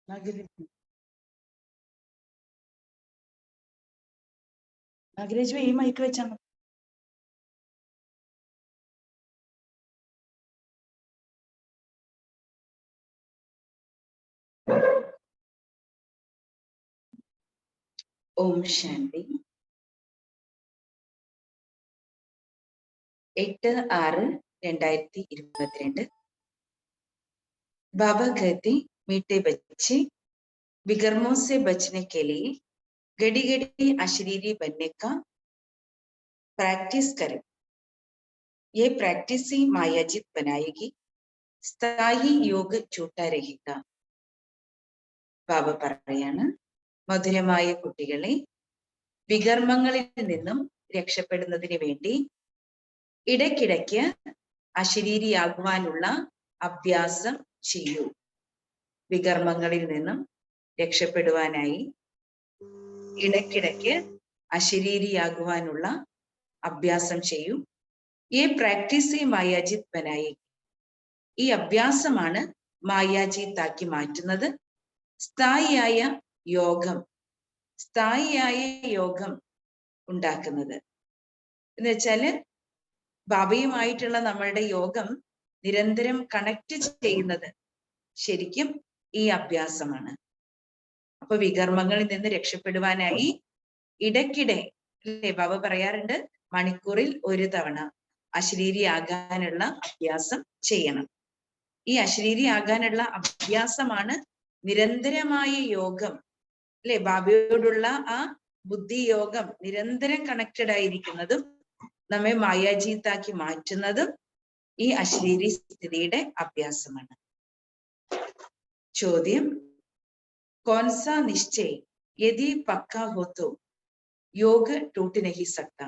നാഗരാജ് ഈ മൈക്ക് വെച്ചാൽ ഓം ശാന്തി. 8/6/2022. बाबा कहते मीठे बच्चे विकर्मों से बचने के लिए घड़ी घड़ी अशरीरी बनने का प्रैक्टिस करें. ये प्रैक्टिस ही मायाजित बनाएगी. स्थायी योग छूटा रहेगा. ബാബ പറയാണ്, മധുരമായ കുട്ടികളെ, വികർമ്മങ്ങളിൽ നിന്നും രക്ഷപ്പെടുന്നതിന് വേണ്ടി ഇടയ്ക്കിടയ്ക്ക് അശരീരിയാകുവാനുള്ള അഭ്യാസം ചെയ്യൂ. വികർമ്മങ്ങളിൽ നിന്നും രക്ഷപ്പെടുവാനായി ഇടയ്ക്കിടയ്ക്ക് അശരീരിയാകുവാനുള്ള അഭ്യാസം ചെയ്യൂ. ഈ പ്രാക്ടീസ് മായാജിത് ബനായി. ഈ അഭ്യാസമാണ് മായാജിത്താക്കി മാറ്റുന്നത്. സ്ഥായിയായ യോഗം ഉണ്ടാക്കുന്നത്. എന്ന് വെച്ചാല് ബാബയുമായിട്ടുള്ള നമ്മളുടെ യോഗം നിരന്തരം കണക്ട് ചെയ്യുന്നത് ശരിക്കും ഈ അഭ്യാസമാണ്. അപ്പൊ വികർമ്മങ്ങളിൽ നിന്ന് രക്ഷപ്പെടുവാനായി ഇടയ്ക്കിടെ അല്ലേ, ബാബ പറയാറുണ്ട്, മണിക്കൂറിൽ ഒരു തവണ അശരീരിയാകാനുള്ള അഭ്യാസം ചെയ്യണം. ഈ അശരീരിയാകാനുള്ള അഭ്യാസമാണ് നിരന്തരമായ യോഗം അല്ലെ. ബാബയോടുള്ള ആ ബുദ്ധി യോഗം നിരന്തരം കണക്റ്റഡ് ആയിരിക്കുന്നതും നമ്മെ മായാജീത്താക്കി മാറ്റുന്നതും ഈ അശരീരി സ്ഥിതിയുടെ അഭ്യാസമാണ്. ചോദ്യം: കോൺസാ നിശ്ചയ യദി പക്കാ ഹോ തോ യോഗ ടൂട്ട് നഹി സക്താ.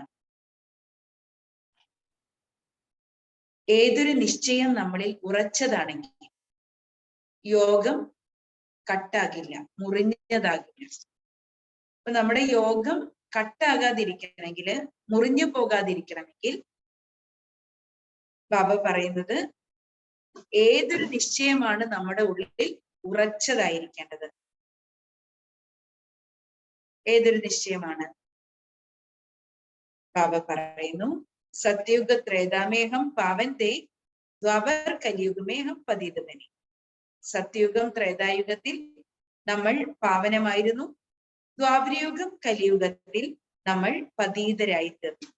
ഏതൊരു നിശ്ചയം നമ്മളിൽ ഉറച്ചതാണെങ്കിൽ യോഗം കട്ടാകില്ല, മുറിഞ്ഞതാകില്ല. അപ്പൊ നമ്മുടെ യോഗം കട്ടാകാതിരിക്കണമെങ്കിൽ, മുറിഞ്ഞു പോകാതിരിക്കണമെങ്കിൽ ബാബ പറയുന്നത് ഏതൊരു നിശ്ചയമാണ് നമ്മുടെ ഉള്ളിൽ ഉറച്ചതായിരിക്കേണ്ടത്. ഏതൊരു നിശ്ചയമാണ്? ബാബ പറയുന്നു, സത്യുഗ ത്രേതാമേഹം പാവൻ തേ ദ്വാപർ കലിയുഗമേഹം പതിതമനി. സത്യുഗം ത്രേതായുഗത്തിൽ നമ്മൾ പാവനമായിരുന്നു. ദ്വാപരയുഗം കലിയുഗത്തിൽ നമ്മൾ പതീതരായി തീർന്നു.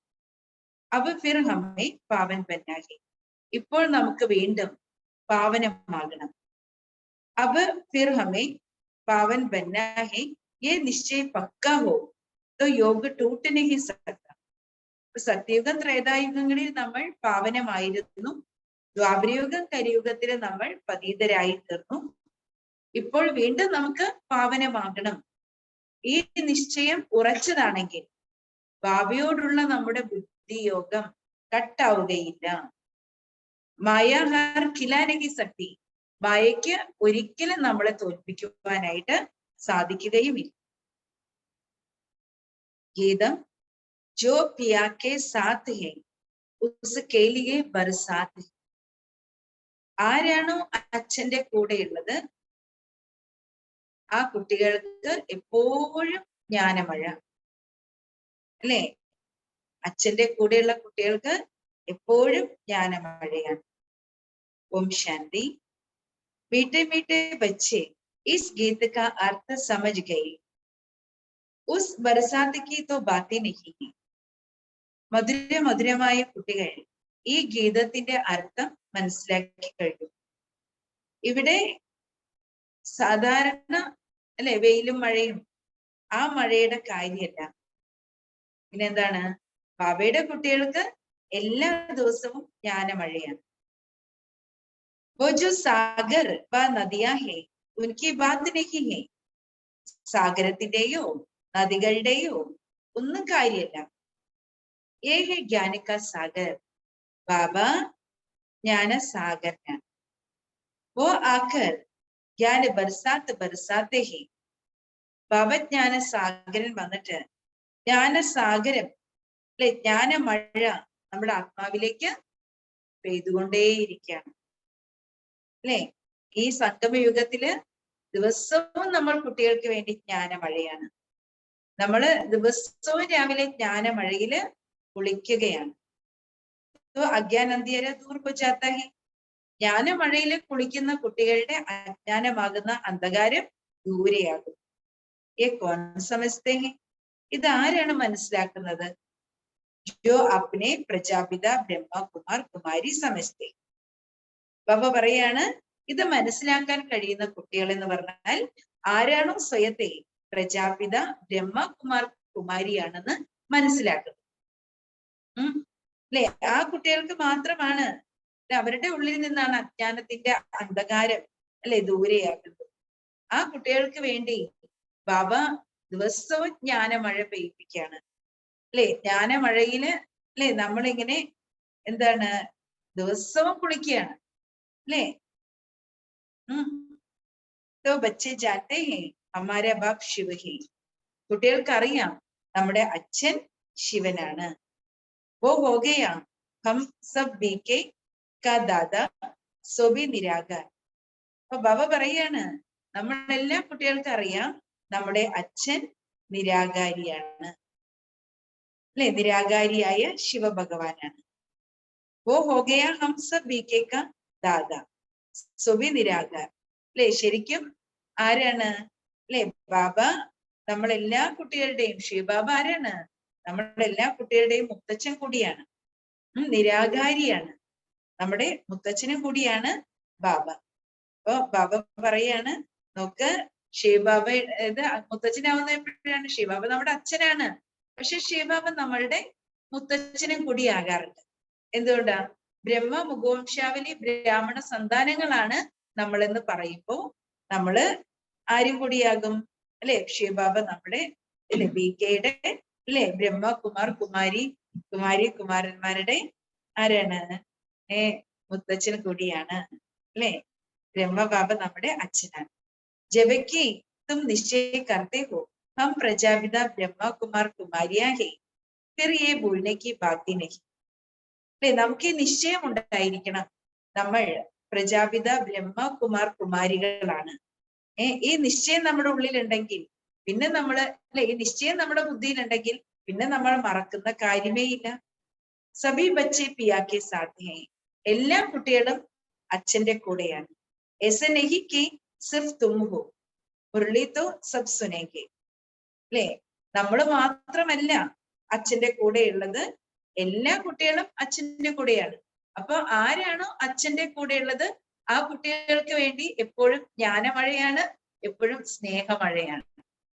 അവ ഫിർ ഹമ്മേ പാവൻ ബന്നാഹി. ഇപ്പോൾ നമുക്ക് വീണ്ടും പാവനമാകണം. അവ ഫിർ ഹമ്മേ പാവൻ ബന്നാഹി. യേ നിശ്ചയ പക്കാ ഹോ തോ യോഗ ടൂട്ട് നഹി സക്താ. സത്യയുഗം ത്രേതായുഗങ്ങളിൽ നമ്മൾ പാവനമായിരുന്നു. ദ്വാപരയുഗം കലിയുഗത്തില് നമ്മൾ പതീതരായി തീർന്നു. ഇപ്പോൾ വീണ്ടും നമുക്ക് പാവനമാകണം. ഈ നിശ്ചയം ഉറച്ചതാണെങ്കിൽ ബാബയോടുള്ള നമ്മുടെ ബുദ്ധിയോഗം കട്ടാവുകയില്ല. മായ ഹർ ഖിലാനകി ശക്തി. മായയ്ക്ക് ഒരിക്കലും നമ്മളെ തോൽപ്പിക്കുവാനായിട്ട് സാധിക്കുകയുമില്ല. ഗീതം: ജോ പിയാക്കെ സാത്ത് ഹെ ഉസ്കേ ലിയേ ബർസാത്ത് ഹെ. ആരാണോ അച്ഛന്റെ കൂടെയുള്ളത് ആ കുട്ടികൾക്ക് എപ്പോഴും ജ്ഞാനമഴ അല്ലേ. അച്ഛന്റെ കൂടെയുള്ള കുട്ടികൾക്ക് എപ്പോഴും ജ്ഞാനമഴയാണ്. ഓം ശാന്തി. मीठे मीठे बच्चे इस गीत का अर्थ समझ गए. उस बरसात की तो बातें नहीं है. മധുരമായ കുട്ടികൾ ഈ ഗീതത്തിന്റെ അർത്ഥം മനസ്സിലാക്കി കഴിഞ്ഞു. ഇവിടെ സാധാരണ അല്ലെ വെയിലും മഴയും, ആ മഴയുടെ കാര്യമല്ല. പിന്നെന്താണ്? ബാബയുടെ കുട്ടികൾക്ക് എല്ലാ ദിവസവും ജ്ഞാനമഴയാണ്. वो जो सागर व नदियां है उनकी बात नहीं है. സാഗരത്തിന്റെയോ നദികളുടെയോ ഒന്നും കാര്യമല്ല. ഏ ഹെ ജ്ഞാനിക സാഗർ. ബാബ ജ്ഞാനസാഗരനാണ്. वो आकर ज्ञान बरसाते ही. ബാബ ജ്ഞാനസാഗരൻ വന്നിട്ട് ജ്ഞാനസാഗരം അല്ലെ, ജ്ഞാനമഴ നമ്മുടെ ആത്മാവിലേക്ക് പെയ്തുകൊണ്ടേയിരിക്കുകയാണ് അല്ലെ. ഈ സംഗമയുഗത്തില് ദിവസവും നമ്മൾ കുട്ടികൾക്ക് വേണ്ടി ജ്ഞാനമഴയാണ്. നമ്മള് ദിവസവും രാവിലെ ജ്ഞാനമഴയില് കുളിക്കുകയാണ്. അജ്ഞാനന്തിയര ദൂർബുജാത്താഹി, ജ്ഞാനമഴയില് കുളിക്കുന്ന കുട്ടികളുടെ അജ്ഞാനമാകുന്ന അന്ധകാരം ദൂരെയാകും. ഏ കോൺ സമസ്തേ ഹെ, ഇതാരാണ് മനസ്സിലാക്കുന്നത്? ജോ അപ്നെ പ്രജാപിത ബ്രഹ്മ കുമാർ കുമാരി സമസ്തേ. ബാബ പറയാണ്, ഇത് മനസ്സിലാക്കാൻ കഴിയുന്ന കുട്ടികൾ എന്ന് പറഞ്ഞാൽ ആരാണോ സ്വയത്തെ പ്രജാപിത ബ്രഹ്മ കുമാർ കുമാരിയാണെന്ന് മനസ്സിലാക്കുന്നത്. അല്ലെ, ആ കുട്ടികൾക്ക് മാത്രമാണ് അവരുടെ ഉള്ളിൽ നിന്നാണ് അജ്ഞാനത്തിന്റെ അന്ധകാരം അല്ലെ ദൂരെയാക്കുന്നത്. ആ കുട്ടികൾക്ക് വേണ്ടി ബാബ ദിവസവും ജ്ഞാനമഴ പെയ്യിപ്പിക്കുകയാണ്. അല്ലെ, ജ്ഞാനമഴയില് അല്ലെ നമ്മളിങ്ങനെ എന്താണ് ദിവസവും കുളിക്കുകയാണ് അല്ലെ. तो बच्चे जानते हैं हमारा बाप शिव ही, കുട്ടികൾക്കറിയാം നമ്മുടെ അച്ഛൻ ശിവനാണ്. वो हो गया हम सब बीके का दादा सो भी निराकार. അപ്പൊ ബാബ പറയാണ്, നമ്മളെല്ലാ കുട്ടികൾക്ക് അറിയാം നമ്മുടെ അച്ഛൻ നിരാകാരിയാണ് അല്ലെ, നിരാകാരിയായ ശിവഭഗവാനാണ്. वो हो गया हम सब बीके का दादा सो भी निराकार. അല്ലെ, ശരിക്കും ആരാണ് അല്ലെ ബാബ നമ്മളെല്ലാ കുട്ടികളുടെയും, ശിവബാബ ആരാണ്? നമ്മുടെ എല്ലാ കുട്ടികളുടെയും മുത്തച്ഛൻ കൂടിയാണ്, നിരാകാരിയാണ്, നമ്മുടെ മുത്തച്ഛനും കൂടിയാണ് ബാബ. അപ്പൊ ബാബ പറയാണ്, നോക്ക് ശിവബാബ ഇത് മുത്തച്ഛനാവുന്ന എപ്പോഴാണ്? ശിവബാബ നമ്മുടെ അച്ഛനാണ്, പക്ഷെ ശിവബാബ നമ്മളുടെ മുത്തച്ഛനും കൂടി ആകാറുണ്ട്. എന്തുകൊണ്ടാ? ബ്രഹ്മ മുഖവംശാവലി ബ്രാഹ്മണ സന്താനങ്ങളാണ് നമ്മളെന്ന് പറയുമ്പോ നമ്മള് ആരും കൂടിയാകും അല്ലെ? ശിവബാബ നമ്മുടെ അല്ലെ ബികെയുടെ അല്ലെ ബ്രഹ്മ കുമാർ കുമാരി കുമാരന്മാരുടെ ആരാണ്? മുത്തച്ഛൻ കൂടിയാണ് അല്ലെ. ബ്രഹ്മബാബ നമ്മുടെ അച്ഛനാണ്. ജബക്കി തും നിശ്ചയ കർത്തേ ഹോ ഹം പ്രജാപിത ബ്രഹ്മ കുമാർ കുമാരിയാ ഹേ ഫിർ യേ ഭൂൽനെ കി ബാത്തി നഹി. അല്ലെ, നമുക്ക് ഈ നിശ്ചയം ഉണ്ടായിരിക്കണം, നമ്മൾ പ്രജാപിത ബ്രഹ്മ കുമാർ കുമാരികളാണ്. ഈ നിശ്ചയം നമ്മുടെ ഉള്ളിലുണ്ടെങ്കിൽ പിന്നെ നമ്മള് അല്ലെ, ഈ നിശ്ചയം നമ്മുടെ ബുദ്ധിയിലുണ്ടെങ്കിൽ പിന്നെ നമ്മൾ മറക്കുന്ന കാര്യമേ ഇല്ല. സബി ബച്ചെ പിയാക്കെ സാധേ, എല്ലാ കുട്ടികളും അച്ഛന്റെ കൂടെയാണ്. ऐसे नहीं कि सिर्फ तुम हो, मुरली तो सब सुनेंगे. അല്ലെ, നമ്മൾ മാത്രമല്ല അച്ഛന്റെ കൂടെ ഉള്ളത്, എല്ലാ കുട്ടികളും അച്ഛന്റെ കൂടെയാണ്. അപ്പൊ ആരാണോ അച്ഛന്റെ കൂടെ ഉള്ളത് ആ കുട്ടികൾക്ക് വേണ്ടി എപ്പോഴും ജ്ഞാനമഴയാണ്, എപ്പോഴും സ്നേഹമഴയാണ്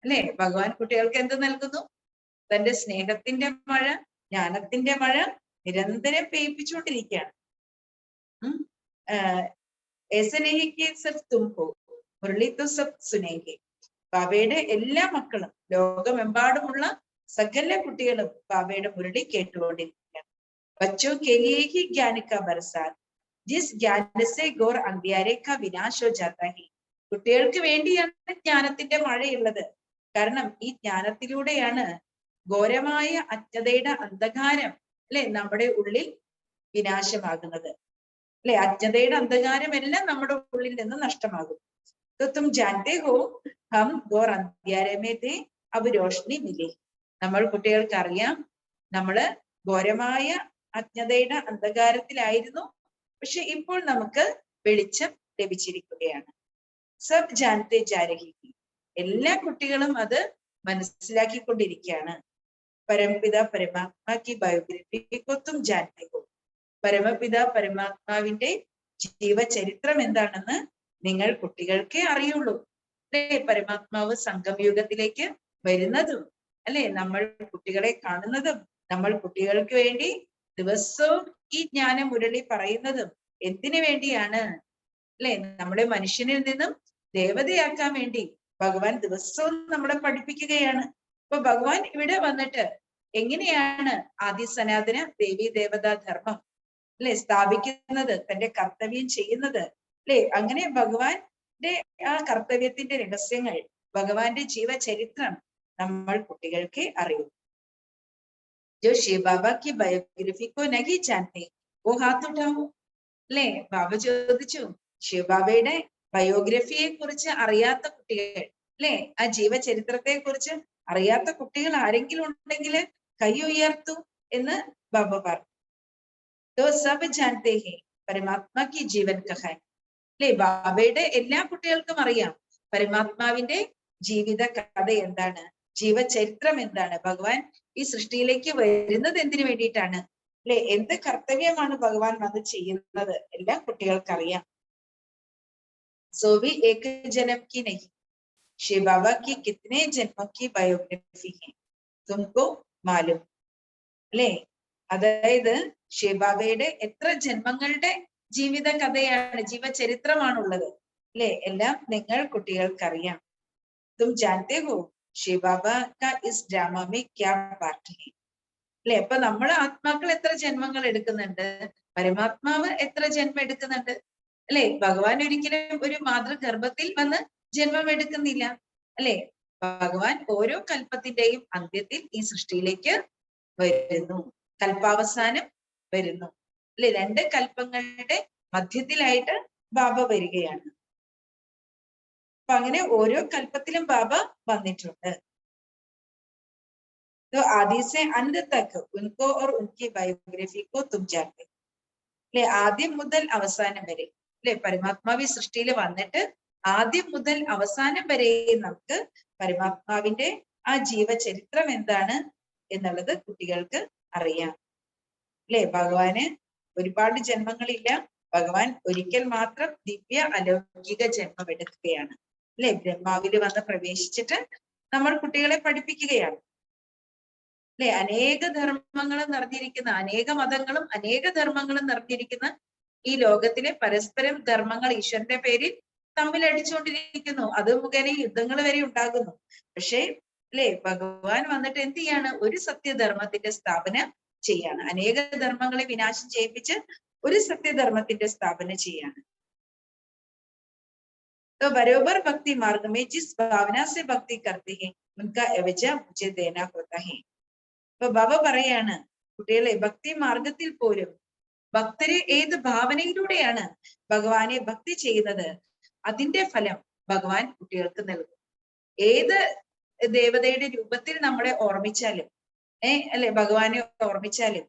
അല്ലെ. ഭഗവാൻ കുട്ടികൾക്ക് എന്ത് നൽകുന്നു? തന്റെ സ്നേഹത്തിന്റെ മഴ, ജ്ഞാനത്തിന്റെ മഴ നിരന്തരം പെയ്യിപ്പിച്ചുകൊണ്ടിരിക്കുകയാണ്. ऐसे नहीं कि सिर्फ तुम हो, मुरली तो सब सुनेंगे. ബാബയുടെ എല്ലാ മക്കളും, ലോകമെമ്പാടുമുള്ള സകല കുട്ടികളും ബാബയുടെ മുരളി കേട്ടുകൊണ്ടിരിക്കുകയാണ്. बच्चों के लिए ही ज्ञान का बरसात, जिस ज्ञान से घोर अंधियारे का विनाश हो जाता है. കുട്ടികൾക്ക് വേണ്ടിയാണ് ജ്ഞാനത്തിന്റെ മഴയുള്ളത്. കാരണം ഈ ജ്ഞാനത്തിലൂടെയാണ് ഘോരമായ അജ്ഞതയുടെ അന്ധകാരം അല്ലെ നമ്മുടെ ഉള്ളിൽ വിനാശമാകുന്നത് അല്ലെ. അജ്ഞതയുടെ അന്ധകാരമെല്ലാം നമ്മുടെ ഉള്ളിൽ നിന്ന് നഷ്ടമാകും. तो तुम जानते हो हम घोर अंधियारे में थे अब रोशनी मिली. നമ്മൾ കുട്ടികൾക്ക് അറിയാം, നമ്മള് ഘോരമായ അജ്ഞതയുടെ അന്ധകാരത്തിലായിരുന്നു, പക്ഷെ ഇപ്പോൾ നമുക്ക് വെളിച്ചം ലഭിച്ചിരിക്കുകയാണ്. സബ് ജാനത്തെ ജാ രഹി ഹി, എല്ലാ കുട്ടികളും അത് മനസ്സിലാക്കിക്കൊണ്ടിരിക്കുകയാണ്. പരംപിത പരമാത്മാ की ബയോഗ്രഫി को तुम जानते हो. പരമപിത പരമാത്മാവിന്റെ ജീവചരിത്രം എന്താണെന്ന് നിങ്ങൾ കുട്ടികൾക്കേ അറിയുള്ളൂ അല്ലെ. പരമാത്മാവ് സംഗമയുഗത്തിലേക്ക് വരുന്നതും അല്ലെ നമ്മൾ കുട്ടികളെ കാണുന്നതും നമ്മൾ കുട്ടികൾക്ക് വേണ്ടി ദിവസവും ഈ ജ്ഞാന മുരളി പറയുന്നതും എന്തിനു വേണ്ടിയാണ് അല്ലെ? നമ്മളെ മനുഷ്യനിൽ നിന്നും ദേവതയാക്കാൻ വേണ്ടി ഭഗവാൻ ദിവസവും നമ്മളെ പഠിപ്പിക്കുകയാണ്. അപ്പൊ ഭഗവാൻ ഇവിടെ വന്നിട്ട് എങ്ങനെയാണ് ആദി സനാതന ദേവീ ദേവതാ ധർമ്മം അല്ലെ സ്ഥാപിക്കുന്നത്, തന്റെ കർത്തവ്യം ചെയ്യുന്നത് അല്ലെ. അങ്ങനെ ഭഗവാന്റെ ആ കർത്തവ്യത്തിന്റെ രഹസ്യങ്ങൾ, ഭഗവാന്റെ ജീവചരിത്രം നമ്മൾ കുട്ടികൾക്ക് അറിയും. जो शिव बाबा की बायोग्राफी को नहीं जानते वो हाथ उठाओ അല്ലെ. ബാബ ചോദിച്ചു, ശിവബാബയുടെ ബയോഗ്രഫിയെ കുറിച്ച് അറിയാത്ത കുട്ടികൾ, അല്ലെ, ആ ജീവചരിത്രത്തെ കുറിച്ച് അറിയാത്ത കുട്ടികൾ ആരെങ്കിലും ഉണ്ടെങ്കിൽ കൈ ഉയർത്തു എന്ന് ബാബ പറഞ്ഞു. तो सब जानते हैं परमात्मा की जीवन कहानी. അല്ലെ, ബാബയുടെ എല്ലാ കുട്ടികൾക്കും അറിയാം പരമാത്മാവിന്റെ ജീവിത കഥ എന്താണ്, ജീവചരിത്രം എന്താണ്, ഭഗവാൻ ഈ സൃഷ്ടിയിലേക്ക് വരുന്നത് എന്തിനു വേണ്ടിയിട്ടാണ്, അല്ലെ, എന്ത് കർത്തവ്യമാണ് ഭഗവാൻ വന്ന് ചെയ്യുന്നത്, എല്ലാം കുട്ടികൾക്കറിയാം. സോവി ഏക ജനം की नहीं, शिव बाबा की कितने जन्मों की बायोग्राफी है तुमको मालूम. അല്ലെ, അതായത് ശിവബാബയുടെ എത്ര ജന്മങ്ങളുടെ ജീവിത കഥയാണ്, ജീവചരിത്രമാണുള്ളത്, അല്ലെ, എല്ലാം നിങ്ങൾ കുട്ടികൾക്കറിയാം. തും ജാനത്തെ ഹോ ശിവ ബാബ കാ ഇസ് ഡ്രാമ മേ ക്യാ പാർട്ട് ഹൈ. അല്ലെ, അപ്പൊ നമ്മൾ ആത്മാക്കൾ എത്ര ജന്മങ്ങൾ എടുക്കുന്നുണ്ട്, പരമാത്മാവ് എത്ര ജന്മം എടുക്കുന്നുണ്ട്, അല്ലെ. ഭഗവാൻ ഒരിക്കലും ഒരു മാതൃഗർഭത്തിൽ വന്ന് ജന്മം എടുക്കുന്നില്ല, അല്ലെ. ഭഗവാൻ ഓരോ കൽപ്പത്തിന്റെയും അന്ത്യത്തിൽ ഈ സൃഷ്ടിയിലേക്ക് വരുന്നു, കൽപ്പാവസാനം വരുന്നു, അല്ലെ. 2 കൽപ്പങ്ങളുടെ മധ്യത്തിലായിട്ട് ബാബ വരികയാണ്. അപ്പൊ അങ്ങനെ ഓരോ കൽപ്പത്തിലും ബാബ വന്നിട്ടുണ്ട്. तो आदि से अंत तक उनको और उनकी बायोग्राफी को तुम जानते, അല്ലെ. ആദ്യം മുതൽ അവസാനം വരെ, അല്ലെ, പരമാത്മാവി സൃഷ്ടിയിൽ വന്നിട്ട് ആദ്യം മുതൽ അവസാനം വരെ നമുക്ക് പരമാത്മാവിന്റെ ആ ജീവചരിത്രം എന്താണ് എന്നുള്ളത് കുട്ടികൾക്ക് അറിയാം, അല്ലെ. ഭഗവാന് ഒരുപാട് ജന്മങ്ങളില്ല, ഭഗവാൻ ഒരിക്കൽ മാത്രം ദിവ്യ അലൗകിക ജന്മം എടുക്കുകയാണ്, അല്ലെ. ബ്രഹ്മാവിൽ വന്ന് പ്രവേശിച്ചിട്ട് നമ്മൾ കുട്ടികളെ പഠിപ്പിക്കുകയാണ്, അല്ലെ. അനേക ധർമ്മങ്ങളും നിറഞ്ഞിരിക്കുന്ന, അനേക മതങ്ങളും അനേക ധർമ്മങ്ങളും നിറഞ്ഞിരിക്കുന്ന ഈ ലോകത്തിലെ പരസ്പരം ധർമ്മങ്ങൾ ഈശ്വരന്റെ പേരിൽ തമ്മിൽ അടിച്ചുകൊണ്ടിരിക്കുന്നു, അത് മുഖേന യുദ്ധങ്ങൾ വരെ ഉണ്ടാകുന്നു. പക്ഷേ, അല്ലെ, ഭഗവാൻ വന്നിട്ട് എന്ത് ചെയ്യാണ്, ഒരു സത്യധർമ്മത്തിന്റെ സ്ഥാപന ചെയ്യാണ്, അനേക ധർമ്മങ്ങളെ വിനാശം ചെയ്യിപ്പിച്ച് ഒരു സത്യധർമ്മത്തിന്റെ സ്ഥാപന ചെയ്യാണ്. तो बरोबर भक्ति मार्ग में जिस भावना से भक्ति करते हैं उनका एवज मुझे देना होता है. അപ്പൊ ബാബ പറയാണ്, കുട്ടികളെ, ഭക്തി മാർഗത്തിൽ പോലും ഭക്തര് ഏത് ഭാവനയിലൂടെയാണ് ഭഗവാനെ ഭക്തി ചെയ്യുന്നത്, അതിന്റെ ഫലം ഭഗവാൻ കുട്ടികൾക്ക് നൽകും. ഏത് ദേവതയുടെ രൂപത്തിൽ നമ്മളെ ഓർമ്മിച്ചാലും, അല്ലെ, ഭഗവാനെ ഓർമ്മിച്ചാലും,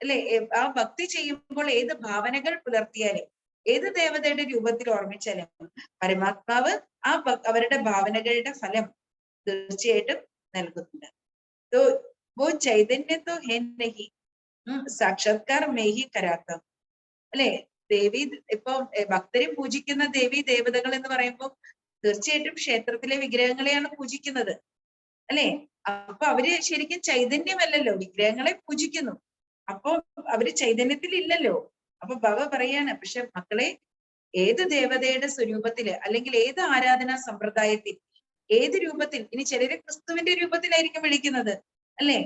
അല്ലെ, ആ ഭക്തി ചെയ്യുമ്പോൾ ഏത് ഭാവനകൾ പുലർത്തിയാലും, ഏത് ദേവതയുടെ രൂപത്തിൽ ഓർമ്മിച്ചാലും പരമാത്മാവ് ആ അവരുടെ ഭാവനകളുടെ ഫലം തീർച്ചയായിട്ടും നൽകുന്നുണ്ട്. तो वो चैतन्य तो है नहीं, സാക്ഷാത്കാർ മേഹി കരാത്തം, അല്ലെ. ദേവി, ഇപ്പൊ ഭക്തരെ പൂജിക്കുന്ന ദേവി ദേവതകൾ എന്ന് പറയുമ്പോൾ തീർച്ചയായിട്ടും ക്ഷേത്രത്തിലെ വിഗ്രഹങ്ങളെയാണ് പൂജിക്കുന്നത്, അല്ലെ. അപ്പൊ അവര് ശരിക്കും ചൈതന്യമല്ലല്ലോ, വിഗ്രഹങ്ങളെ പൂജിക്കുന്നു, അപ്പൊ അവര് ചൈതന്യത്തിൽ ഇല്ലല്ലോ. അപ്പൊ ബാബ പറയാണ്, പക്ഷെ മക്കളെ, ഏത് ദേവതയുടെ സ്വരൂപത്തില് അല്ലെങ്കിൽ ഏത് ആരാധനാ സമ്പ്രദായത്തിൽ ഏത് രൂപത്തിൽ, ഇനി ചിലര് ക്രിസ്തുവിന്റെ രൂപത്തിലായിരിക്കും വിളിക്കുന്നത്, അല്ലെ.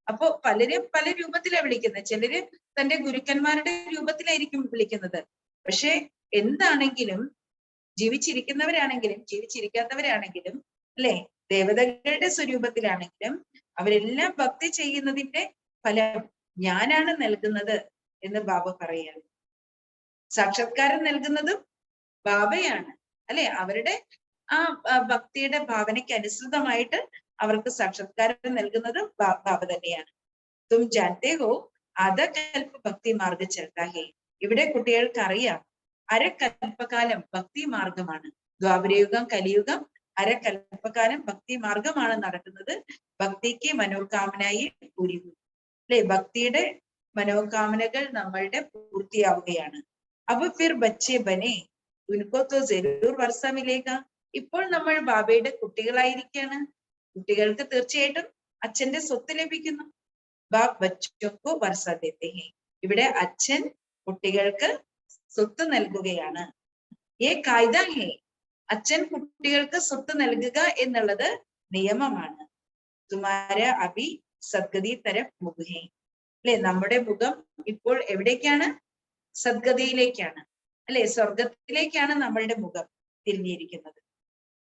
അപ്പൊ പലരും പല രൂപത്തിലാണ് വിളിക്കുന്നത്, ചിലര് തന്റെ ഗുരുക്കന്മാരുടെ രൂപത്തിലായിരിക്കും വിളിക്കുന്നത്. പക്ഷെ എന്താണെങ്കിലും, ജീവിച്ചിരിക്കുന്നവരാണെങ്കിലും ജീവിച്ചിരിക്കാത്തവരാണെങ്കിലും, അല്ലെ, ദേവതകളുടെ സ്വരൂപത്തിലാണെങ്കിലും അവരെല്ലാം ഭക്തി ചെയ്യുന്നതിന്റെ ഫലം ഞാനാണ് നൽകുന്നത് എന്ന് ബാബ പറയാണ്. സാക്ഷാത്കാരം നൽകുന്നതും ബാബയാണ്, അല്ലെ. അവരുടെ ആ ഭക്തിയുടെ ഭാവനയ്ക്ക് അനുസൃതമായിട്ട് അവർക്ക് സാക്ഷാത്കാരം നൽകുന്നതും ബാബ തന്നെയാണ്. തും ജാനത്തെ ഹോ അധകൽപ ഭക്തി മാർഗ ചലതാ ഹേ. ഇവിടെ കുട്ടികൾക്ക് അറിയാം, അരകൽപ്പകാലം ഭക്തി മാർഗമാണ്. ദ്വാപരയുഗം, കലിയുഗം, അരകൽപ്പകാലം ഭക്തി മാർഗമാണ് നടക്കുന്നത്. ഭക്തിക്ക് മനോകാമനായി പൂരിക്കും, അല്ലെ. ഭക്തിയുടെ മനോകാമനകൾ നമ്മളുടെ പൂർത്തിയാവുകയാണ്. അപ്പൊ ഫിർ ബച്ചെ ബനെ ഉൻകോ തോ ജരൂർ വർഷ മിലേഗ. ഇപ്പോൾ നമ്മൾ ബാബയുടെ കുട്ടികളായിരിക്കാണ്, കുട്ടികൾക്ക് തീർച്ചയായിട്ടും അച്ഛന്റെ സ്വത്ത് ലഭിക്കുന്നു. ബാബ് ബച്ചോക്കോ വർഷ ദേത്തെ ഹേ. ഇവിടെ അച്ഛൻ കുട്ടികൾക്ക് സ്വത്ത് നൽകുകയാണ്. ഏ കായ്ദ ഹേ. അച്ഛൻ കുട്ടികൾക്ക് സ്വത്ത് നൽകുക എന്നുള്ളത് നിയമമാണ്. തുമാര അഭി സദ്ഗതി തരഫ് മുഖ് ഹേ, അല്ലെ. നമ്മുടെ മുഖം ഇപ്പോൾ എവിടേക്കാണ്? സദ്ഗതിയിലേക്കാണ്, അല്ലെ. സ്വർഗത്തിലേക്കാണ് നമ്മളുടെ മുഖം തിരിഞ്ഞിരിക്കുന്നത്,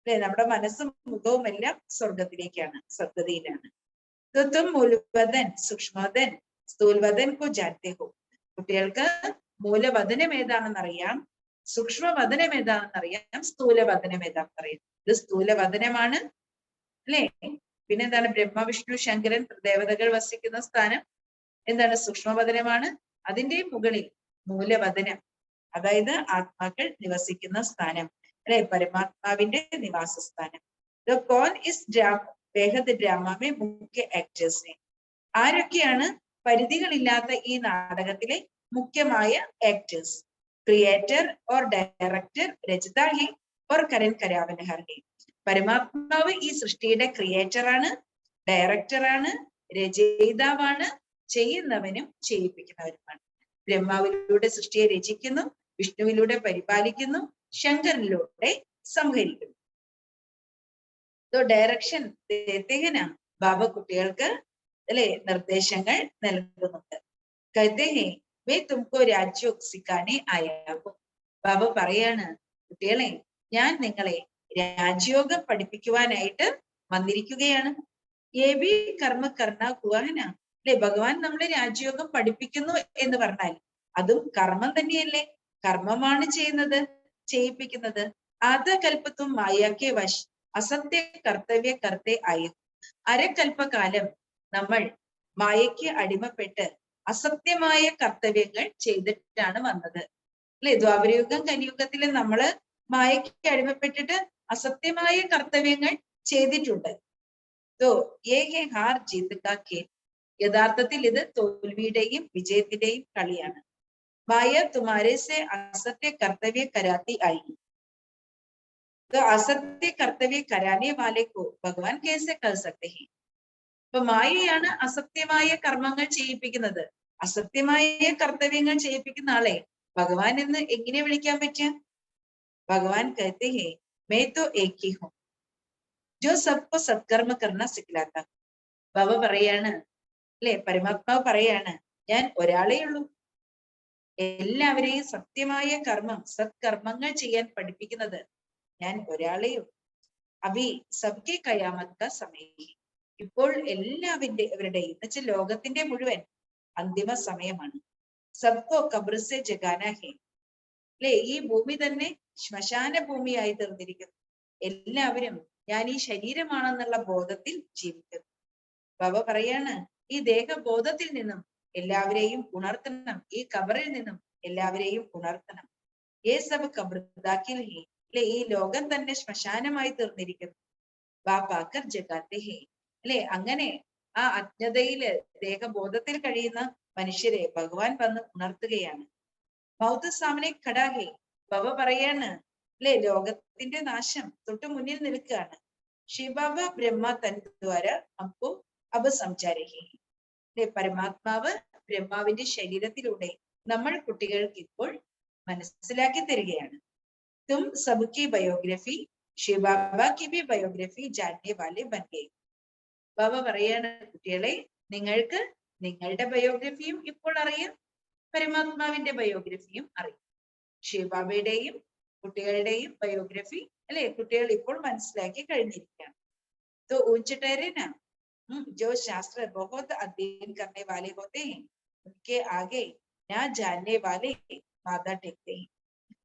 അല്ലെ. നമ്മുടെ മനസ്സും മുഖവും എല്ലാം സ്വർഗത്തിലേക്കാണ്, സദ്ഗതിയിലാണ്. തും മൂലവദൻ സൂക്ഷ്മവദൻ സ്ഥൂൽവദൻ കോ ജാനത്തെ ഹോ. കുട്ടികൾക്ക് മൂലവദനം ഏതാണെന്ന് അറിയാം, സൂക്ഷ്മവദനം ഏതാണെന്നറിയാം, സ്ഥൂലവദനം ഏതാണെന്നറിയാം. ഇത് സ്ഥൂലവദനമാണ് അല്ലെ. പിന്നെന്താണ്? ബ്രഹ്മ വിഷ്ണു ശങ്കരൻ ദേവതകൾ വസിക്കുന്ന സ്ഥാനം എന്താണ്? സൂക്ഷ്മവദനമാണ്. അതിന്റെ മുകളിൽ മൂലവദനം, അതായത് ആത്മാക്കൾ നിവസിക്കുന്ന സ്ഥാനം അല്ലെ, പരമാത്മാവിന്റെ നിവാസ സ്ഥാനം. കോൺ ഇസ് ബേഹദ് ഡ്രാമ മുഖ്യ ആക്ടേഴ്സ്. ആരൊക്കെയാണ് പരിധികളില്ലാത്ത ഈ നാടകത്തിലെ മുഖ്യമായ ആക്ടേഴ്സ്? ക്രിയേറ്റർ ഓർ ഡയറക്ടർ, രചയിതാ ഹെ ഓർ കരൻ കരാവൻഹർ ഹെ. പരമാത്മാവ് ഈ സൃഷ്ടിയുടെ ക്രിയേറ്ററാണ്, ഡയറക്ടറാണ്, രചയിതാവാണ്, ചെയ്യുന്നവനും ചെയ്യിപ്പിക്കുന്നവനുമാണ്. ബ്രഹ്മാവിലൂടെ സൃഷ്ടിയെ രചിക്കുന്നു, വിഷ്ണുവിലൂടെ പരിപാലിക്കുന്നു, ശങ്കറിലൂടെ സംഹരിക്കുന്നു. ഡയറക്ഷൻ ബാബ കുട്ടികൾക്ക് അല്ലെ നിർദ്ദേശങ്ങൾ നൽകുന്നുണ്ട്. കഹത്തെ വേ തുംകോ രാജ്യോ സിക്കാനെ ആയാകൂ. ബാബ പറയാണ്, കുട്ടികളെ ഞാൻ നിങ്ങളെ രാജയോഗം പഠിപ്പിക്കുവാനായിട്ട് വന്നിരിക്കുകയാണ്. ഏ ബി കർമ്മ കർണ കുവാഹന അല്ലെ. ഭഗവാൻ നമ്മളെ രാജയോഗം പഠിപ്പിക്കുന്നു എന്ന് പറഞ്ഞാൽ അതും കർമ്മം തന്നെയല്ലേ? കർമ്മമാണ് ചെയ്യുന്നത്, ചെയ്യിപ്പിക്കുന്നത്. ആദകൽപ്പത്തും മായാക്കെ വശ് അസത്യ കർത്തവ്യ കർത്തേ ആയ. അരകൽപ്പകാലം നമ്മൾ മായയ്ക്ക് അടിമപ്പെട്ട് അസത്യമായ കർത്തവ്യങ്ങൾ ചെയ്തിട്ടാണ് വന്നത് അല്ലെ. ദ്വാപരയുഗം കലിയുഗത്തില് നമ്മള് മായയ്ക്ക് അടിമപ്പെട്ടിട്ട് അസത്യമായ കർത്തവ്യങ്ങൾ ചെയ്തിട്ടുണ്ട്. ഹാർ ജീത് കാ ഖേൽ. യഥാർത്ഥത്തിൽ ഇത് തോൽവിയുടെയും വിജയത്തിന്റെയും കളിയാണ്. മായ തുമാരെ സെ അസത്യ കർത്തവ്യ കരാത്തി ആയി. അസത്യ കർത്തവ്യ കരാനെ വാലെ കോ ഭഗവാൻ കേസെ കർ സക്തേ ഹെ. അപ്പൊ മായയാണ് അസത്യമായ കർമ്മങ്ങൾ ചെയ്യിപ്പിക്കുന്നത്. അസത്യമായ കർത്തവ്യങ്ങൾ ചെയ്യിപ്പിക്കുന്ന ആളെ ഭഗവാൻ എന്ന് എങ്ങനെ വിളിക്കാൻ പറ്റുക? ഭഗവാൻ കഹത്തെ ഹെ മേ തോ ഏക് ഹി ഹൂം ജോ സബ്കോ സത്കർമ്മ കർണ സിഖ്ലാത്ത. ബാബ പറയാണ് അല്ലെ, പരമാത്മാവ് പറയാണ്, ഞാൻ ഒരാളേ ഉള്ളൂ, എല്ലാവരെയും സത്യമായ കർമ്മം, സത്കർമ്മങ്ങൾ ചെയ്യാൻ പഠിപ്പിക്കുന്നത് ഞാൻ ഒരാളേ ഉള്ളൂ. അഭി സബ്കെ കയാമത്ത് കാ സമയം. ഇപ്പോൾ എല്ലാവരുടെയും എന്നുവെച്ചാൽ ലോകത്തിന്റെ മുഴുവൻ അന്തിമ സമയമാണ്. സബ്കോ ഖബർ സെ ജഗാന ഹെ അല്ലെ. ഈ ഭൂമി തന്നെ ശ്മശാന ഭൂമിയായി തീർന്നിരിക്കുന്നു. എല്ലാവരും ഞാൻ ഈ ശരീരമാണെന്നുള്ള ബോധത്തിൽ ജീവിക്കുന്നു. ബാബ പറയാണ്, ഈ ദേഹബോധത്തിൽ നിന്നും എല്ലാവരെയും ഉണർത്തണം, ഈ ഖബറിൽ നിന്നും എല്ലാവരെയും ഉണർത്തണം. ഏ സബ് ഖബർദാക്കിൽ ഹെ അല്ലെ. ഈ ലോകം തന്നെ ശ്മശാനമായി തീർന്നിരിക്കുന്നു. ബാപ്പാക്കർ ജഗാത്തെ ഹെ അല്ലെ. അങ്ങനെ ആ അജ്ഞതയില് ദേഹബോധത്തിൽ കഴിയുന്ന മനുഷ്യരെ ഭഗവാൻ വന്ന് ഉണർത്തുകയാണ്. മൗത്ത് സാമനെ ഖടാ ഹെ. ബാബ പറയാണ് അല്ലെ, ലോകത്തിന്റെ നാശം തൊട്ടു മുന്നിൽ നിൽക്കുകയാണ്. ശിവബാബ ബ്രഹ്മ തൻദ്വാര അപ്പോ അബ സംചാരഹി അല്ലെ. പരമാത്മാവ് ബ്രഹ്മാവിന്റെ ശരീരത്തിലൂടെ നമ്മൾ കുട്ടികൾക്ക് ഇപ്പോൾ മനസ്സിലാക്കി തരികയാണ്. തും സബ്കി ബയോഗ്രഫി ശിവബാബ കി ബി ബയോഗ്രഫി ജാനനെ വാലെ ബൻ ഗയേ. ബാബ പറയാണ്, കുട്ടികളെ നിങ്ങൾക്ക് നിങ്ങളുടെ ബയോഗ്രഫിയും ഇപ്പോൾ അറിയാം, പരമാത്മാവിന്റെ ബയോഗ്രഫിയും അറിയാം. ശിവബാബയുടെയും കുട്ടികളുടെയും ബയോഗ്രഫി അല്ലെ കുട്ടികൾ ഇപ്പോൾ മനസ്സിലാക്കി കഴിഞ്ഞിരിക്കുകയാണ്. तो ऊंच ठहरे ना, जो शास्त्र बहुत अध्ययन करने वाले होते हैं उनके आगे ना जानने वाले माथा टेकते हैं.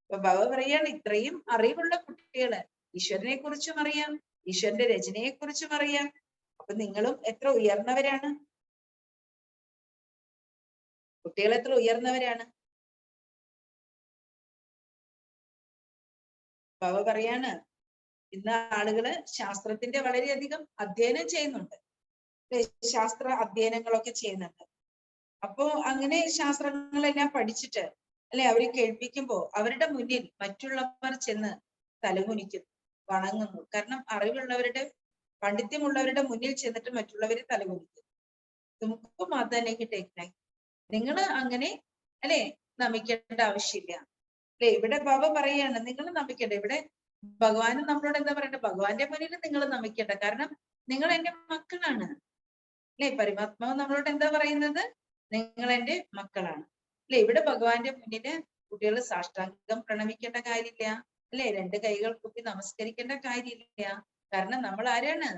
അപ്പൊ ബാബ പറയാണ്, ഇത്രയും അറിവുള്ള കുട്ടികള് ഈശ്വരനെ കുറിച്ചും അറിയാം, ഈശ്വരന്റെ രചനയെ കുറിച്ചും അറിയാം. അപ്പൊ നിങ്ങളും എത്ര ഉയർന്നവരാണ്, കുട്ടികൾ എത്ര ഉയർന്നവരാണ്. ബാബ പറയാണ്, ഇന്ന് ആളുകള് ശാസ്ത്രത്തിന്റെ വളരെയധികം അധ്യയനം ചെയ്യുന്നുണ്ട്, ശാസ്ത്ര അധ്യയനങ്ങളൊക്കെ ചെയ്യുന്നുണ്ട്. അപ്പോ അങ്ങനെ ശാസ്ത്രങ്ങളെല്ലാം പഠിച്ചിട്ട് അല്ലെ അവരെ കേൾപ്പിക്കുമ്പോ അവരുടെ മുന്നിൽ മറ്റുള്ളവർ ചെന്ന് തലകുനിക്കുന്നു, വണങ്ങുന്നു. കാരണം അറിവുള്ളവരുടെ, പണ്ഡിത്യമുള്ളവരുടെ മുന്നിൽ ചെന്നിട്ട് മറ്റുള്ളവരെ തലകുനിക്കുന്നു. നമുക്ക് മാതാനേക്ക് ടേക്കായി നിങ്ങൾ അങ്ങനെ അല്ലെ നമിക്കേണ്ട ആവശ്യമില്ല അല്ലെ. ഇവിടെ ബാബ പറയാണ്, നിങ്ങൾ നമിക്കണ്ട. ഇവിടെ ഭഗവാനും നമ്മളോട് എന്താ പറയണ്ടത്? ഭഗവാന്റെ മുന്നിൽ നിങ്ങൾ നമിക്കണ്ട, കാരണം നിങ്ങൾ എന്റെ മക്കളാണ് അല്ലെ. പരമാത്മാവ് നമ്മളോട് എന്താ പറയുന്നത്? നിങ്ങൾ എന്റെ മക്കളാണ് അല്ലെ. ഇവിടെ ഭഗവാന്റെ മുന്നില് കുട്ടികൾ സാഷ്ടാംഗം പ്രണമിക്കേണ്ട കാര്യമില്ല അല്ലെ, രണ്ട് കൈകൾ കുത്തി നമസ്കരിക്കേണ്ട കാര്യമില്ല. കാരണം നമ്മൾ ആരാണ്?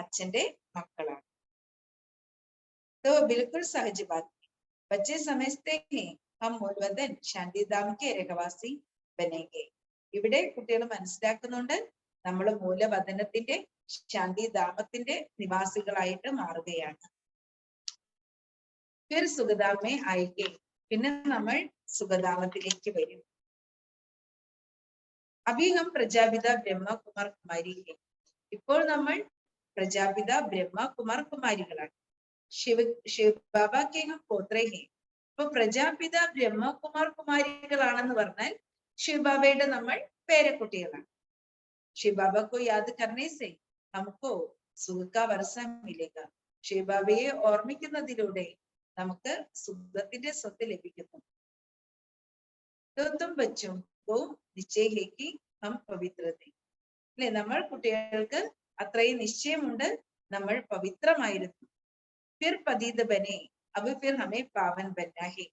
അച്ഛന്റെ മക്കളാണ്. तो बिल्कुल सहज बात है. बच्चे समझते हैं हम मूलवतन शांतिधाम के रहवासी ബനേങ്കെ. ഇവിടെ കുട്ടികൾ മനസ്സിലാക്കുന്നുണ്ട് നമ്മൾ മൂലവതനത്തിന്റെ ശാന്തിധാമത്തിന്റെ നിവാസികളായിട്ട് മാറുകയാണ്. ഫിർ സുഖധാമേ ആയിക്കേ. പിന്നെ നമ്മൾ സുഖധാമത്തിലേക്ക് വരും. അഭിഹം പ്രജാപിത ബ്രഹ്മ കുമാർ കുമാരി. ഇപ്പോൾ നമ്മൾ പ്രജാപിത ബ്രഹ്മ കുമാർ കുമാരികളാണ്. ബാബ കെ ഹം പോത്രേ ഹേ. ഇപ്പൊ പ്രജാപിത ബ്രഹ്മ കുമാർ കുമാരികളാണെന്ന് പറഞ്ഞാൽ ശിവബാബയുടെ നമ്മൾ പേരക്കുട്ടികളാണ്. ശിവബാബ കോ യാദ് കർണേ സേ നമുക്കോ സുഖ വർഷ മിലേഗ. ശിവബാബയെ ഓർമ്മിക്കുന്നതിലൂടെ നമുക്ക് സുഖത്തിന്റെ സ്വത്ത് ലഭിക്കുന്നു. തും ബച്ചോ കോ നിശ്ചയ ഹേ കി ഹം പവിത്രത. അല്ലെ, നമ്മൾ കുട്ടികൾക്ക് അത്രയും നിശ്ചയമുണ്ട് നമ്മൾ പവിത്രമായിരുന്നു. ഫിർ പതീത ബനെ അബ് ഫിർ ഹമേ പാവൻ ബന്ന ഹേ.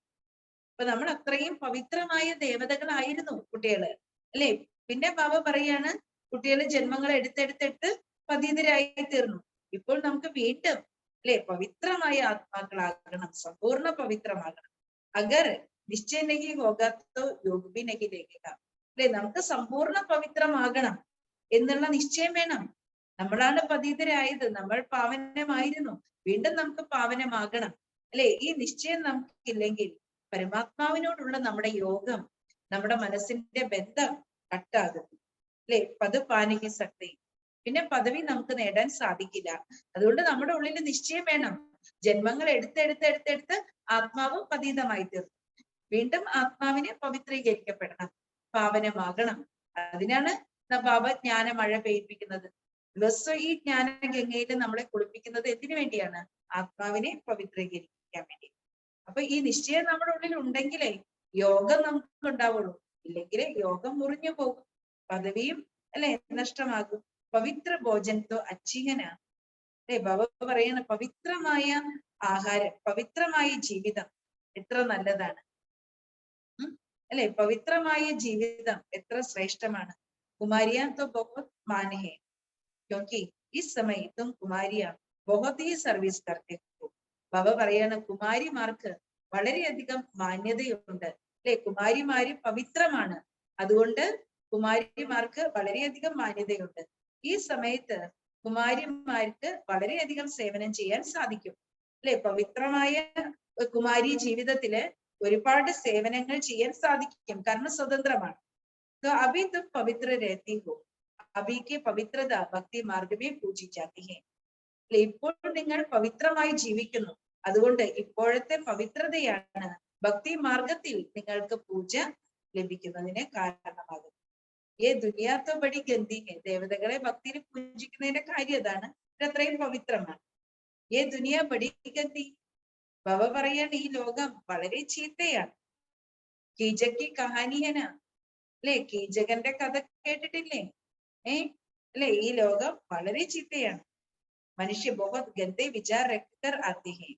അപ്പൊ നമ്മൾ അത്രയും പവിത്രമായ ദേവതകളായിരുന്നു കുട്ടികള്, അല്ലെ. പിന്നെ ബാബ പറയാണ് കുട്ടികള് ജന്മങ്ങൾ എടുത്തെടുത്തെടുത്ത് പതീതരായി തീർന്നു. ഇപ്പോൾ നമുക്ക് വീണ്ടും അല്ലെ പവിത്രമായ ആത്മാക്കളാകണം, സമ്പൂർണ്ണ പവിത്രമാകണം. അഗർ നിശ്ചയ നഹി ഹോഗാത്തോ യോഗ ഭി നഹി ലേഖക. അല്ലെ, നമുക്ക് സമ്പൂർണ്ണ പവിത്രമാകണം എന്നുള്ള നിശ്ചയം വേണം. നമ്മളാണ് പതീതരായത്, നമ്മൾ പാവനമായിരുന്നു, വീണ്ടും നമുക്ക് പാവനമാകണം, അല്ലെ. ഈ നിശ്ചയം നമുക്കില്ലെങ്കിൽ പരമാത്മാവിനോടുള്ള നമ്മുടെ യോഗം, നമ്മുടെ മനസ്സിന്റെ ബന്ധം കട്ടാകുന്നു, അല്ലെ. പദപാനിക്ക് ശക്തി, പിന്നെ പദവി നമുക്ക് നേടാൻ സാധിക്കില്ല. അതുകൊണ്ട് നമ്മുടെ ഉള്ളിൽ നിശ്ചയം വേണം. ജന്മങ്ങൾ എടുത്തെടുത്തെടുത്തെടുത്ത് ആത്മാവ് പതീതമായി തീർന്നു. വീണ്ടും ആത്മാവിനെ പവിത്രീകരിക്കപ്പെടണം, പാവനമാകണം. അതിനാണ് ബാബ ജ്ഞാന മഴ പെയ്യിപ്പിക്കുന്നത്. ദിവസം ഈ ജ്ഞാന ഗംഗയിൽ നമ്മളെ കുളിപ്പിക്കുന്നത് എന്തിനു വേണ്ടിയാണ്? ആത്മാവിനെ പവിത്രീകരിക്കാൻ വേണ്ടി. അപ്പൊ ഈ നിശ്ചയം നമ്മുടെ ഉള്ളിൽ ഉണ്ടെങ്കിലേ യോഗം നമുക്ക് ഉണ്ടാവുള്ളൂ. ഇല്ലെങ്കിൽ യോഗം മുറിഞ്ഞു പോകും, പദവിയും അല്ലെ നഷ്ടമാകും. പവിത്ര ഭോജനത്തോ അച്ചിഹന. അല്ലെ, ബാബ പറയണ പവിത്രമായ ആഹാരം, പവിത്രമായ ജീവിതം എത്ര നല്ലതാണ്, അല്ലെ. പവിത്രമായ ജീവിതം എത്ര ശ്രേഷ്ഠമാണ്. കുമാരിയാ തോ ബഹുത് മാൻ ഹേ ക്യോങ്കി ഇസ് സമയ തും കുമാരിയാ ബഹുത് ഹി സർവീസ് കർത്തെ ഹോ. ബാബ പറയാണ് കുമാരിമാർക്ക് വളരെയധികം മാന്യതയുണ്ട്, അല്ലെ. കുമാരിമാര് പവിത്രമാണ്, അതുകൊണ്ട് കുമാരിമാർക്ക് വളരെയധികം മാന്യതയുണ്ട്. ഈ സമയത്ത് കുമാരിമാർക്ക് വളരെയധികം സേവനം ചെയ്യാൻ സാധിക്കും, അല്ലെ. പവിത്രമായ കുമാരി ജീവിതത്തില് ഒരുപാട് സേവനങ്ങൾ ചെയ്യാൻ സാധിക്കും, കാരണം സ്വതന്ത്രമാണ്. അഭി തും പവിത്ര രഹത്തി ഹോ, അഭിക്ക് പവിത്രത ഭക്തി മാർഗമേ പൂജിച്ചാത്തി ഹേ. അല്ലെ, ഇപ്പോൾ നിങ്ങൾ പവിത്രമായി ജീവിക്കുന്നു, അതുകൊണ്ട് ഇപ്പോഴത്തെ പവിത്രതയാണ് ഭക്തി മാർഗത്തിൽ നിങ്ങൾക്ക് പൂജ ലഭിക്കുന്നതിന് കാരണമാകും. ഏ ദുനിയാത്തോ ബടി ഗന്തി ഹേ. ദേവതകളെ ഭക്തിയിൽ പൂജിക്കുന്നതിന്റെ കാര്യം അതാണ്, അത്രയും പവിത്രമാണ്. ഏ ദുനിയ ബടി ഗന്തി. ബാബ പറയാണ് ഈ ലോകം വളരെ ചീത്തയാണ്. കീചക്കി കഹാനിഹന. അല്ലെ, കീചകന്റെ കഥ കേട്ടിട്ടില്ലേ? അല്ലെ, ഈ ലോകം വളരെ ചീത്തയാണ്. മനുഷ്യ ബഹുത് ഗന്ദേ വിചാർ രഖ്കർ ആത്തെ ഹേ.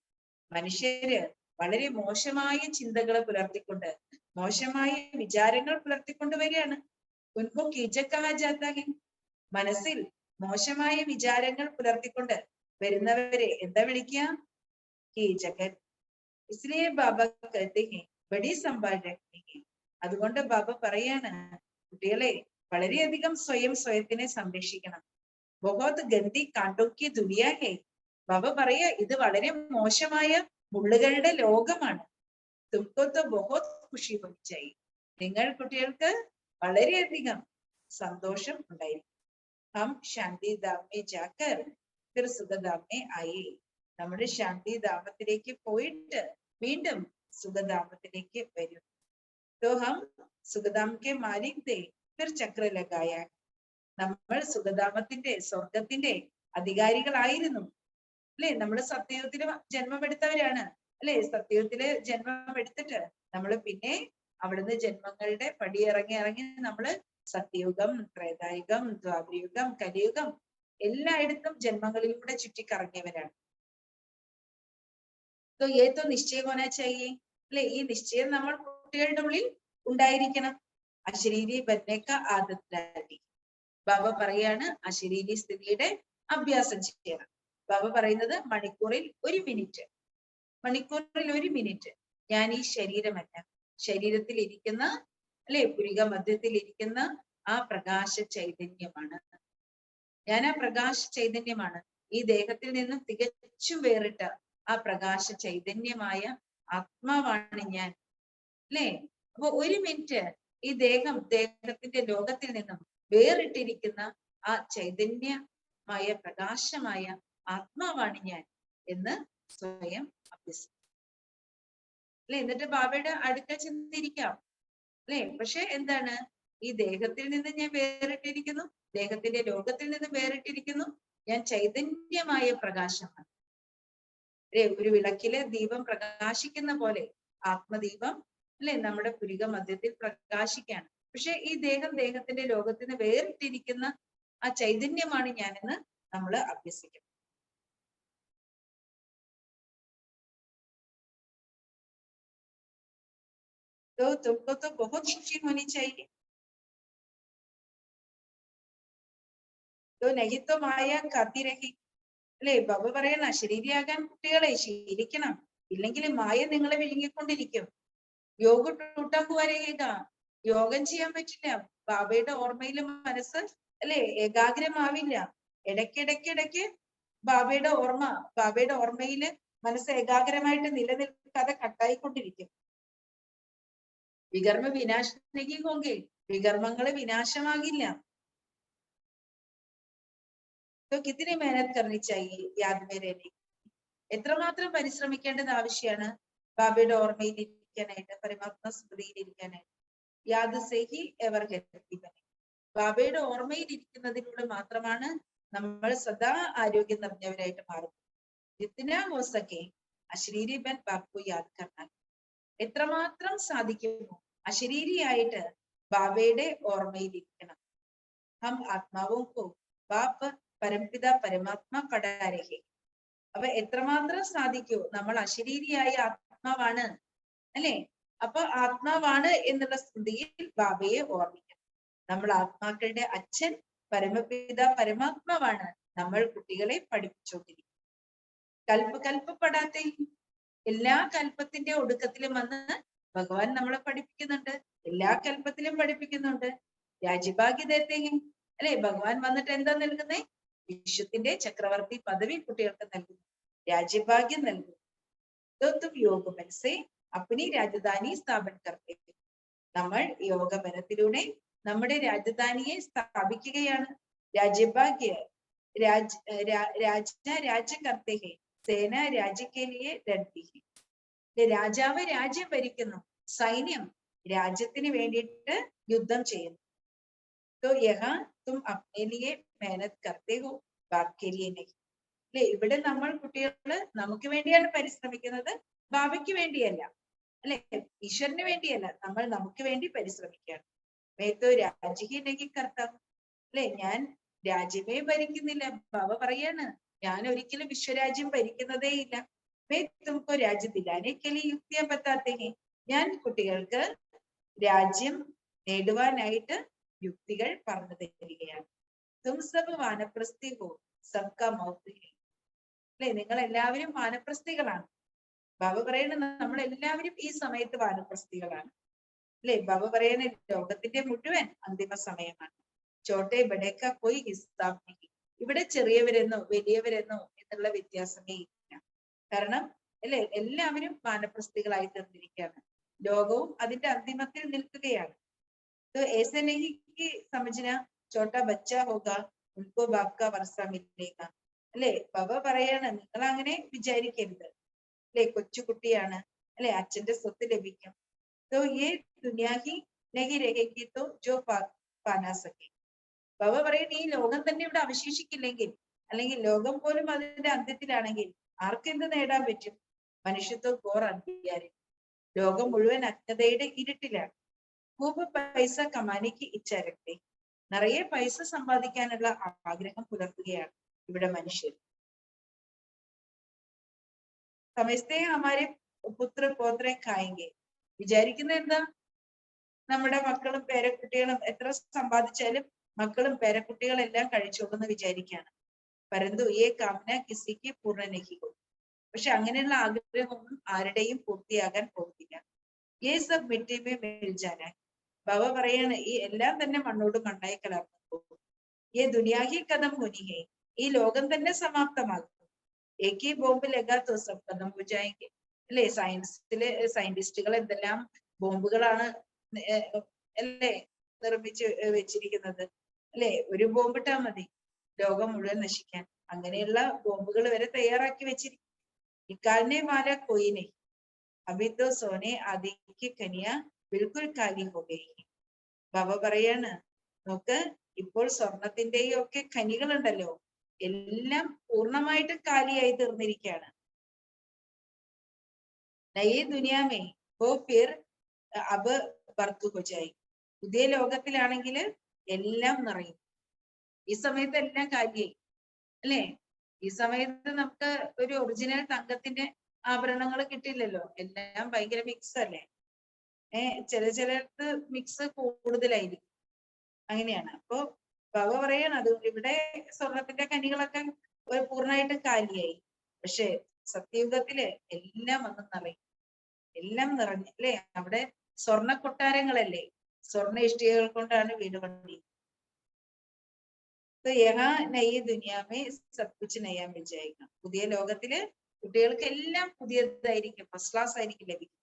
മനുഷ്യര് വളരെ മോശമായ ചിന്തകൾ പുലർത്തിക്കൊണ്ട്, മോശമായ വിചാരങ്ങൾ പുലർത്തിക്കൊണ്ട് വരികയാണ്. ഉൻകോ കീചക് കഹാ ജാതാ ഹേ. മനസ്സിൽ മോശമായ വിചാരങ്ങൾ പുലർത്തിക്കൊണ്ട് വരുന്നവരെ എന്താ വിളിക്കുക? കീചകൻ. ഇസ്ലിയേ ബാബ കഹത്തെ ഹേ ബഡി സംഭാൽ രഖ്തേ ഹേ. അതുകൊണ്ട് ബാബ പറയാണ് കുട്ടികളെ വളരെയധികം സ്വയത്തിനെ സംരക്ഷിക്കണം. ബഹുത് ഗന്ദി കാണ്ടോക്കി ദുനിയ ഹേ. ബാബ പറയാ ഇത് വളരെ മോശമായ മുള്ളുകളുടെ ലോകമാണ്. തുംകോ തോ ബഹുത് ഖുഷി ഹോയി. നിങ്ങൾ കുട്ടികൾക്ക് വളരെയധികം സന്തോഷം ഉണ്ടായിരിക്കും. ഹം ശാന്തി ധാമേ ജാക്കർ ഫിർ സുഖധാമേ ആയി. നമ്മുടെ ശാന്തി ധാമത്തിലേക്ക് പോയിട്ട് വീണ്ടും സുഖധാമത്തിലേക്ക് വരും. तो हम സുഖധാം के मालिक थे फिर चक्र लगाया. നമ്മൾ സുഖധാമത്തിന്റെ സ്വർഗത്തിന്റെ അധികാരികളായിരുന്നു, അല്ലെ. നമ്മൾ സത്യയുഗത്തില് ജന്മമെടുത്തവരാണ്, അല്ലെ. സത്യയുഗത്തില് ജന്മം എടുത്തിട്ട് നമ്മൾ പിന്നെ അവിടുന്ന് ജന്മങ്ങളുടെ പടിയിറങ്ങി ഇറങ്ങി നമ്മള് സത്യയുഗം, ത്രേതായുഗം, ദ്വാപരയുഗം, കലിയുഗം എല്ലായിടത്തും ജന്മങ്ങളിലൂടെ ചുറ്റിക്കറങ്ങിയവരാണ്. तो ये तो निश्चय होना चाहिए, അല്ലെ. ഈ നിശ്ചയം നമ്മൾ കുട്ടികളുടെ ഉള്ളിൽ ഉണ്ടായിരിക്കണം. അശരീരി ബന്നേക്ക ആദത്ത്. ബാബ പറയാണ് അശരീരി സ്ഥിതിയുടെ അഭ്യാസം ചെയ്യണം. ബാബ പറയുന്നത് മണിക്കൂറിൽ 1 മിനിറ്റ് ഞാൻ ഈ ശരീരമല്ല, ശരീരത്തിൽ ഇരിക്കുന്ന അല്ലെ പുരിക മധ്യത്തിൽ ഇരിക്കുന്ന ആ പ്രകാശ ചൈതന്യമാണ്. ഞാൻ ആ പ്രകാശ ചൈതന്യമാണ്. ഈ ദേഹത്തിൽ നിന്നും തികച്ചും വേറിട്ട ആ പ്രകാശ ചൈതന്യമായ ആത്മാവാണ് ഞാൻ. അല്ലെ അപ്പൊ ഒരു മിനിറ്റ് ഈ ദേഹത്തിന്റെ ലോകത്തിൽ നിന്നും വേറിട്ടിരിക്കുന്ന ആ ചൈതന്യമായ പ്രകാശമായ ആത്മാവാണ് ഞാൻ എന്ന് സ്വയം അഭ്യസിക്കും. അല്ലെ എന്നിട്ട് ബാബയുടെ അടുക്കൽ ചെന്നിരിക്കാം. അല്ലെ പക്ഷെ എന്താണ്, ഈ ദേഹത്തിൽ നിന്ന് ഞാൻ വേറിട്ടിരിക്കുന്നു, ദേഹത്തിന്റെ ലോകത്തിൽ നിന്ന് വേറിട്ടിരിക്കുന്നു, ഞാൻ ചൈതന്യമായ പ്രകാശമാണ്. അല്ലെ ഒരു വിളക്കില് ദീപം പ്രകാശിക്കുന്ന പോലെ ആത്മദീപം അല്ലെ നമ്മുടെ പുരിക മധ്യത്തിൽ പ്രകാശിക്കാണ്. പക്ഷെ ഈ ദേഹത്തിന്റെ ലോകത്തിൽ നിന്ന് വേറിട്ടിരിക്കുന്ന ആ ചൈതന്യമാണ് ഞാനെന്ന് നമ്മൾ അഭ്യസിക്കണം. तो तुमको तो बहुत खुशी होनी चाहिए, तो नहीं तो माया खाती रही. അല്ലെ ബാബ പറയണ ശരീരയാകാൻ കുട്ടികളെ ശീലിക്കണം, ഇല്ലെങ്കിൽ മായ നിങ്ങളെ വിഴുങ്ങിക്കൊണ്ടിരിക്കും. യോഗ ടൂട്ടാൻ പോവാരേക, യോഗം ചെയ്യാൻ പറ്റില്ല. ബാബയുടെ ഓർമ്മയിൽ മനസ്സ് അല്ലെ ഏകാഗ്രമാവില്ല. ഇടയ്ക്കിടയ്ക്കിടയ്ക്ക് ബാബയുടെ ഓർമ്മയില് മനസ്സ് ഏകാഗ്രമായിട്ട് നിലനിൽക്കാതെ കട്ടായിക്കൊണ്ടിരിക്കും. വികർമ്മ വിനാശനെങ്കിൽ വികർമ്മങ്ങള് വിനാശമാകില്ല. तो कितनी मेहनत करनी चाहिए याद में रहने, എത്രമാത്രം പരിശ്രമിക്കേണ്ടത് ആവശ്യമാണ് ബാബയുടെ ഓർമ്മയിൽ ഇരിക്കാനായിട്ട്, പരമാത്മ സ്മൃതിയിൽ ഇരിക്കാനായിട്ട്. യാദ് സേഹി എവർ ഹെൽത്തി ബനെ, ബാബയുടെ ഓർമ്മയിൽ ഇരിക്കുന്നതിലൂടെ മാത്രമാണ് നമ്മൾ സദാ ആരോഗ്യം നിറഞ്ഞവരായിട്ട് മാറുന്നത്. ജിത്നാ ഹോ സക്കെ അശരീരി ബൻ ബാപ്പു യാദ് കർണാൽ, എത്രമാത്രം സാധിക്കുമോ അശരീരിയായിട്ട് ബാബയുടെ ഓർമ്മയിൽ ഇരിക്കണം. ഹം ആത്മാവോ കോ ബാപ്പ് പരംപിത പരമാത്മ പടാരഹേ, അപ്പൊ എത്രമാത്രം സാധിക്കൂ, നമ്മൾ അശരീരിയായ ആത്മാവാണ് അല്ലെ. അപ്പൊ ആത്മാവാണ് എന്നുള്ള സ്മൃതിയിൽ ബാബയെ ഓർമ്മിക്കണം. നമ്മൾ ആത്മാക്കളുടെ അച്ഛൻ പരമപിത പരമാത്മാവാണ് നമ്മൾ കുട്ടികളെ പഠിപ്പിച്ചുകൊണ്ടിരിക്കുന്നത്. കൽപ്പപ്പെടാത്ത എല്ലാ കൽപ്പത്തിന്റെ ഒടുക്കത്തിലും വന്ന് ഭഗവാൻ നമ്മളെ പഠിപ്പിക്കുന്നുണ്ട്, എല്ലാ കൽപ്പത്തിലും പഠിപ്പിക്കുന്നുണ്ട്. രാജ്യഭാഗ്യതയും അല്ലെ ഭഗവാൻ വന്നിട്ട് എന്താ നൽകുന്നേ, വിശ്വത്തിന്റെ ചക്രവർത്തി പദവി കുട്ടികൾക്ക് നൽകുന്നു, രാജ്യഭാഗ്യം നൽകുന്നു. യോഗബലസേ അപ്പനി രാജധാനി സ്ഥാപൻ കർത്തേ, നമ്മൾ യോഗബലത്തിലൂടെ നമ്മുടെ രാജധാനിയെ സ്ഥാപിക്കുകയാണ്. രാജ്യഭാഗ്യ രാജകർത്തേ സേന രാജ്യക്കേലിയെ ലഡ്തി, രാജാവ് രാജ്യം ഭരിക്കുന്നു, സൈന്യം രാജ്യത്തിന് വേണ്ടിയിട്ട് യുദ്ധം ചെയ്യുന്നു. तो यहाँ तुम अपने लिए मेहनत करते हो, बाप के लिए नहीं. അല്ലെ ഇവിടെ നമ്മൾ കുട്ടികള് നമുക്ക് വേണ്ടിയാണ് പരിശ്രമിക്കുന്നത്, ബാബയ്ക്ക് വേണ്ടിയല്ല, അല്ലെ ഈശ്വരന് വേണ്ടിയല്ല, നമ്മൾ നമുക്ക് വേണ്ടി പരിശ്രമിക്കുകയാണ്. മേത്തോ രാജ്യഹീനകി കർത്താവ്, അല്ലെ ഞാൻ രാജ്യമേ ഭരിക്കുന്നില്ല. ബാബ പറയാണ് ഞാൻ ഒരിക്കലും വിശ്വരാജ്യം ഭരിക്കുന്നതേ ഇല്ല. മേ തുമക്കോ രാജ്യ ദിലാനെ കെ ലിയെ യുക്തിയാ ബത്താത്തെ ഹെ, ഞാൻ കുട്ടികൾക്ക് രാജ്യം നേടുവാനായിട്ട് യുക്തികൾ പറഞ്ഞു തരികയാണ്. തും സബ് വാനപ്രസ്ഥി ഹോ സബ്കാ മൗത്ത് ഹെ, അല്ലെ നിങ്ങൾ എല്ലാവരും വാനപ്രസ്ഥികളാണ്. ബാബ പറയുന്നത് നമ്മൾ എല്ലാവരും ഈ സമയത്ത് വാനപ്രസ്ഥികളാണ്. അല്ലെ ബാബ പറയുന്ന ലോകത്തിന്റെ മുഴുവൻ അന്തിമ സമയമാണ്. ചോട്ടെ ബഡേക്ക പോയി ഹിസാബ്, ഇവിടെ ചെറിയവരെന്നോ വലിയവരെന്നോ എന്നുള്ള വ്യത്യാസമേ ഇല്ല. കാരണം അല്ലെ എല്ലാവരും വാനപ്രസ്ഥികളായി തീർന്നിരിക്കുകയാണ്. ലോകവും അതിന്റെ അന്തിമത്തിൽ നിൽക്കുകയാണ്. तो ऐसे नहीं कि समझना छोटा बच्चा होगा उनको बाप का वर्षा मिलेगा, അല്ലെ ബാബ പറയാണ് നിങ്ങൾ അങ്ങനെ വിചാരിക്കരുത്. അല്ലെ കൊച്ചുകുട്ടിയാണ്, അല്ലെ അച്ഛന്റെ സ്വത്ത് ലഭിക്കും. तो ये दुनिया ही नहीं रहेगी तो जो पाना सके, ബാബ പറയുന്നത് ഈ ലോകം തന്നെ ഇവിടെ അവശേഷിക്കില്ലെങ്കിൽ, അല്ലെങ്കിൽ ലോകം പോലും അതിന്റെ അന്ത്യത്തിലാണെങ്കിൽ ആർക്കെന്ത് നേടാൻ പറ്റും? മനുഷ്യത്വം ഘോർ അന്ത്യാരം, ലോകം മുഴുവൻ അജ്ഞതയുടെ ഇരുട്ടിലാണ്. खूब पैसा कमाने की इच्छा रखते, നിറയെ പൈസ സമ്പാദിക്കാനുള്ള ആഗ്രഹം പുലർത്തുകയാണ് ഇവിടെ മനുഷ്യർ. സമയത്തെ ഹമാരെ പുത്ര പോത്രേ ഖായെങ്കെ, വിചാരിക്കുന്നത് എന്താ, നമ്മുടെ മക്കളും പേരക്കുട്ടികളും എത്ര സമ്പാദിച്ചാലും മക്കളും പേരക്കുട്ടികളെല്ലാം കഴിച്ചോളൂന്ന് വിചാരിക്കുകയാണ്. പരന്തു ഏ കാമന കിസിക്ക് പൂർണ്ണ നഹി ഹോ, പക്ഷെ അങ്ങനെയുള്ള ആഗ്രഹമൊന്നും ആരുടെയും പൂർത്തിയാകാൻ പോകുന്നില്ല. ये सब मिट्टी में मिल जाना है, ഭവ പറയാണ് ഈ എല്ലാം തന്നെ മണ്ണോട് മണ്ണായി കലർന്നു പോകും. ഈ ദുനിയാഹി കഥം മുനിഹെ, ഈ ലോകം തന്നെ സമാപ്തമാകും. ഏകി ബോംബ് ലഗാത്തോ സബ് കഥം ബുജായെങ്കിൽ, അല്ലെ? സയന്റിസ്റ്റുകൾ എന്തെല്ലാം ബോംബുകളാണ് അല്ലേ നിർമ്മിച്ച് വെച്ചിരിക്കുന്നത്, അല്ലെ? ഒരു ബോംബിട്ടാ മതി ലോകം മുഴുവൻ നശിക്കാൻ. അങ്ങനെയുള്ള ബോംബുകൾ വരെ തയ്യാറാക്കി വെച്ചിരിക്കും. ഇക്കാലിനെ മാല കൊയിനെ അഭിത്തോ സോനെ ആദിക്ക് കനിയ ബിൽക്കുൽ കാലി ഹോഗയി. ബാബ പറയാണ്, നോക്ക്, ഇപ്പോൾ സ്വർണത്തിന്റെയും ഒക്കെ ഖനികളുണ്ടല്ലോ, എല്ലാം പൂർണ്ണമായിട്ട് കാലിയായി തീർന്നിരിക്കുകയാണ്. നയേ ദുനിയാമേ ഓ ഫിർ അബ് ബർത്തു ഹോജായി. പുതിയ ലോകത്തിലാണെങ്കിൽ എല്ലാം നിറയും. ഈ സമയത്ത് എല്ലാം കാലിയായി, അല്ലേ? ഈ സമയത്ത് നമുക്ക് ഒരു ഒറിജിനൽ തങ്കത്തിന്റെ ആഭരണങ്ങൾ കിട്ടില്ലല്ലോ, എല്ലാം ഭയങ്കര മിക്സ് അല്ലേ? ചിലർക്ക് മിക്സ് കൂടുതലായിരിക്കും, അങ്ങനെയാണ്. അപ്പൊ ബാബ പറയാണ്, അത് ഇവിടെ സ്വർണത്തിന്റെ ഖനികളൊക്കെ പൂർണ്ണമായിട്ട് കാലിയായി. പക്ഷെ സത്യയുഗത്തില് എല്ലാം വന്ന് നിറയും, എല്ലാം നിറഞ്ഞു, അല്ലേ? അവിടെ സ്വർണ്ണ കൊട്ടാരങ്ങളല്ലേ, സ്വർണ്ണ ഇഷ്ടികകൾ കൊണ്ടാണ് വീട് പണി. ദുനിയാമേ സബ് കുച്ച് നയാ മിൽ ജായേഗ. പുതിയ ലോകത്തില് കുട്ടികൾക്ക് എല്ലാം പുതിയതായിരിക്കും, ഫസ്റ്റ് ക്ലാസ് ആയിരിക്കും ലഭിക്കും.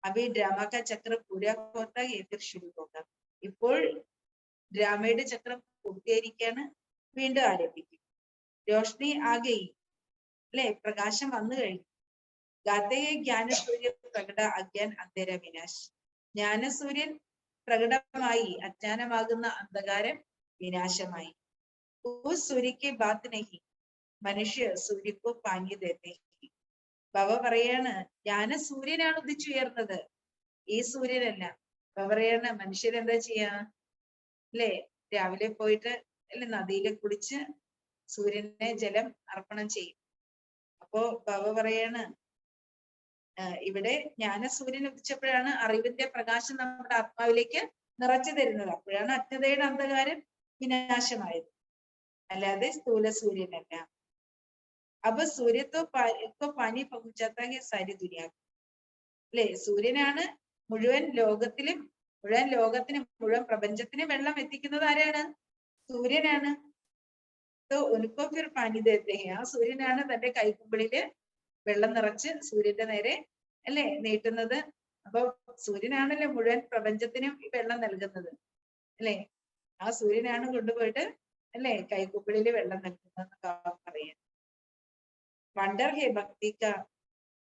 അഭി ഡ്രാമ കാ ചക്ര പൂരാ ഹോത്താ ഹൈ ഫിർ ശുരു ഹോഗാ. ഇപ്പോൾ ഡ്രാമയുടെ ചക്രം പൂർത്തീകരിക്കാണ്, വീണ്ടും ആരംഭിക്കും. രോഷ്നി ആഗയി, അല്ലെ? പ്രകാശം വന്നു കഴിഞ്ഞു. ഗാതയെ ജ്ഞാനസൂര്യ പ്രകട അജ്ഞാൻ അന്ധേര വിനാശ്. ജ്ഞാനസൂര്യൻ പ്രകടമായി, അജ്ഞാനമാകുന്ന അന്ധകാരം വിനാശമായി. സൂര്യക്ക് ബാത്ത് നഹി, മനുഷ്യ സൂര്യക്കോ പാനി ദേത്തെ. ബാബ പറയാണ്, ജ്ഞാനസൂര്യനാണ് ഉദിച്ചുയർന്നത്, ഈ സൂര്യനല്ല. ബാബ പറയാണ്, മനുഷ്യരെന്താ ചെയ്യാ, അല്ലേ? രാവിലെ പോയിട്ട് അല്ലെ നദിയിലെ കുളിച്ച് സൂര്യനെ ജലം അർപ്പണം ചെയ്യും. അപ്പോ ബാബ പറയാണ്, ഇവിടെ ജ്ഞാനസൂര്യൻ ഉദിച്ചപ്പോഴാണ് അറിവിന്റെ പ്രകാശം നമ്മുടെ ആത്മാവിലേക്ക് നിറച്ചു തരുന്നത്. അപ്പോഴാണ് അജ്ഞതയുടെ അന്ധകാരം വിനാശമായത്, അല്ലാതെ സ്ഥൂല സൂര്യനല്ല. അപ്പൊ സൂര്യത്തോ പാനി പहुंचाता है सारी दुनिया, അല്ലെ? സൂര്യനാണ് മുഴുവൻ ലോകത്തിനും മുഴുവൻ പ്രപഞ്ചത്തിനും വെള്ളം എത്തിക്കുന്നത്. ആരാണ്? സൂര്യനാണ്. ഉनको फिर पानी देते हैं, ആ സൂര്യനാണ് തന്റെ കൈക്കുമ്പിളില് വെള്ളം നിറച്ച് സൂര്യന്റെ നേരെ, അല്ലെ, നീട്ടുന്നത്. അപ്പൊ സൂര്യനാണല്ലോ മുഴുവൻ പ്രപഞ്ചത്തിനും ഈ വെള്ളം നൽകുന്നത്, അല്ലെ? ആ സൂര്യനാണ് കൊണ്ടുപോയിട്ട്, അല്ലെ, കൈക്കുമ്പിളില് വെള്ളം നൽകുന്നതെന്നൊക്കെ പറയാം. വണ്ടർ ഹേ ഭക്തി കാ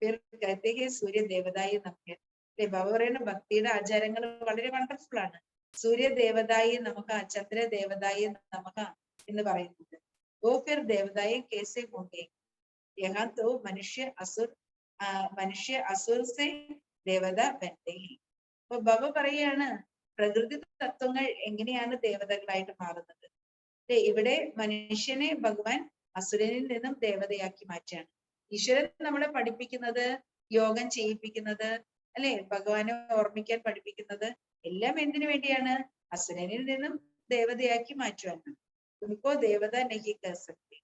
ഫിർ കഹത്തെ ഹേ സൂര്യ ദേവതായി നമുക്ക്. അല്ലെ? ബാബ പറയുന്ന ഭക്തിയുടെ ആചാരങ്ങൾ വളരെ വണ്ടർഫുൾ ആണ്. സൂര്യ ദേവതായി നമുക്ക്, ചന്ദ്ര ദേവതായി നമുക്ക് എന്ന് പറയുന്നത്. ഓ ഫിർ ദേവതായി കേസെ ഹോങ്കെ, യഹാ തോ മനുഷ്യ അസുർ സെ ദേവത ബൻതേ ഹൈ. അപ്പൊ ബാബ പറയാണ്, പ്രകൃതി തത്വങ്ങൾ എങ്ങനെയാണ് ദേവതകളായിട്ട് മാറുന്നത്. ഇവിടെ മനുഷ്യനെ ഭഗവാൻ അസുരനിൽ നിന്നും ദേവതയാക്കി മാറ്റാണ്. ഈശ്വരൻ നമ്മളെ പഠിപ്പിക്കുന്നത്, യോഗം ചെയ്യിപ്പിക്കുന്നത്, അല്ലെ, ഭഗവാനെ ഓർമ്മിക്കാൻ പഠിപ്പിക്കുന്നത് എല്ലാം എന്തിനു വേണ്ടിയാണ്? അസുരനിൽ നിന്നും ദേവതയാക്കി മാറ്റുവാനാണ്. ഉनको ദേവത നഹി കർ സക്തി.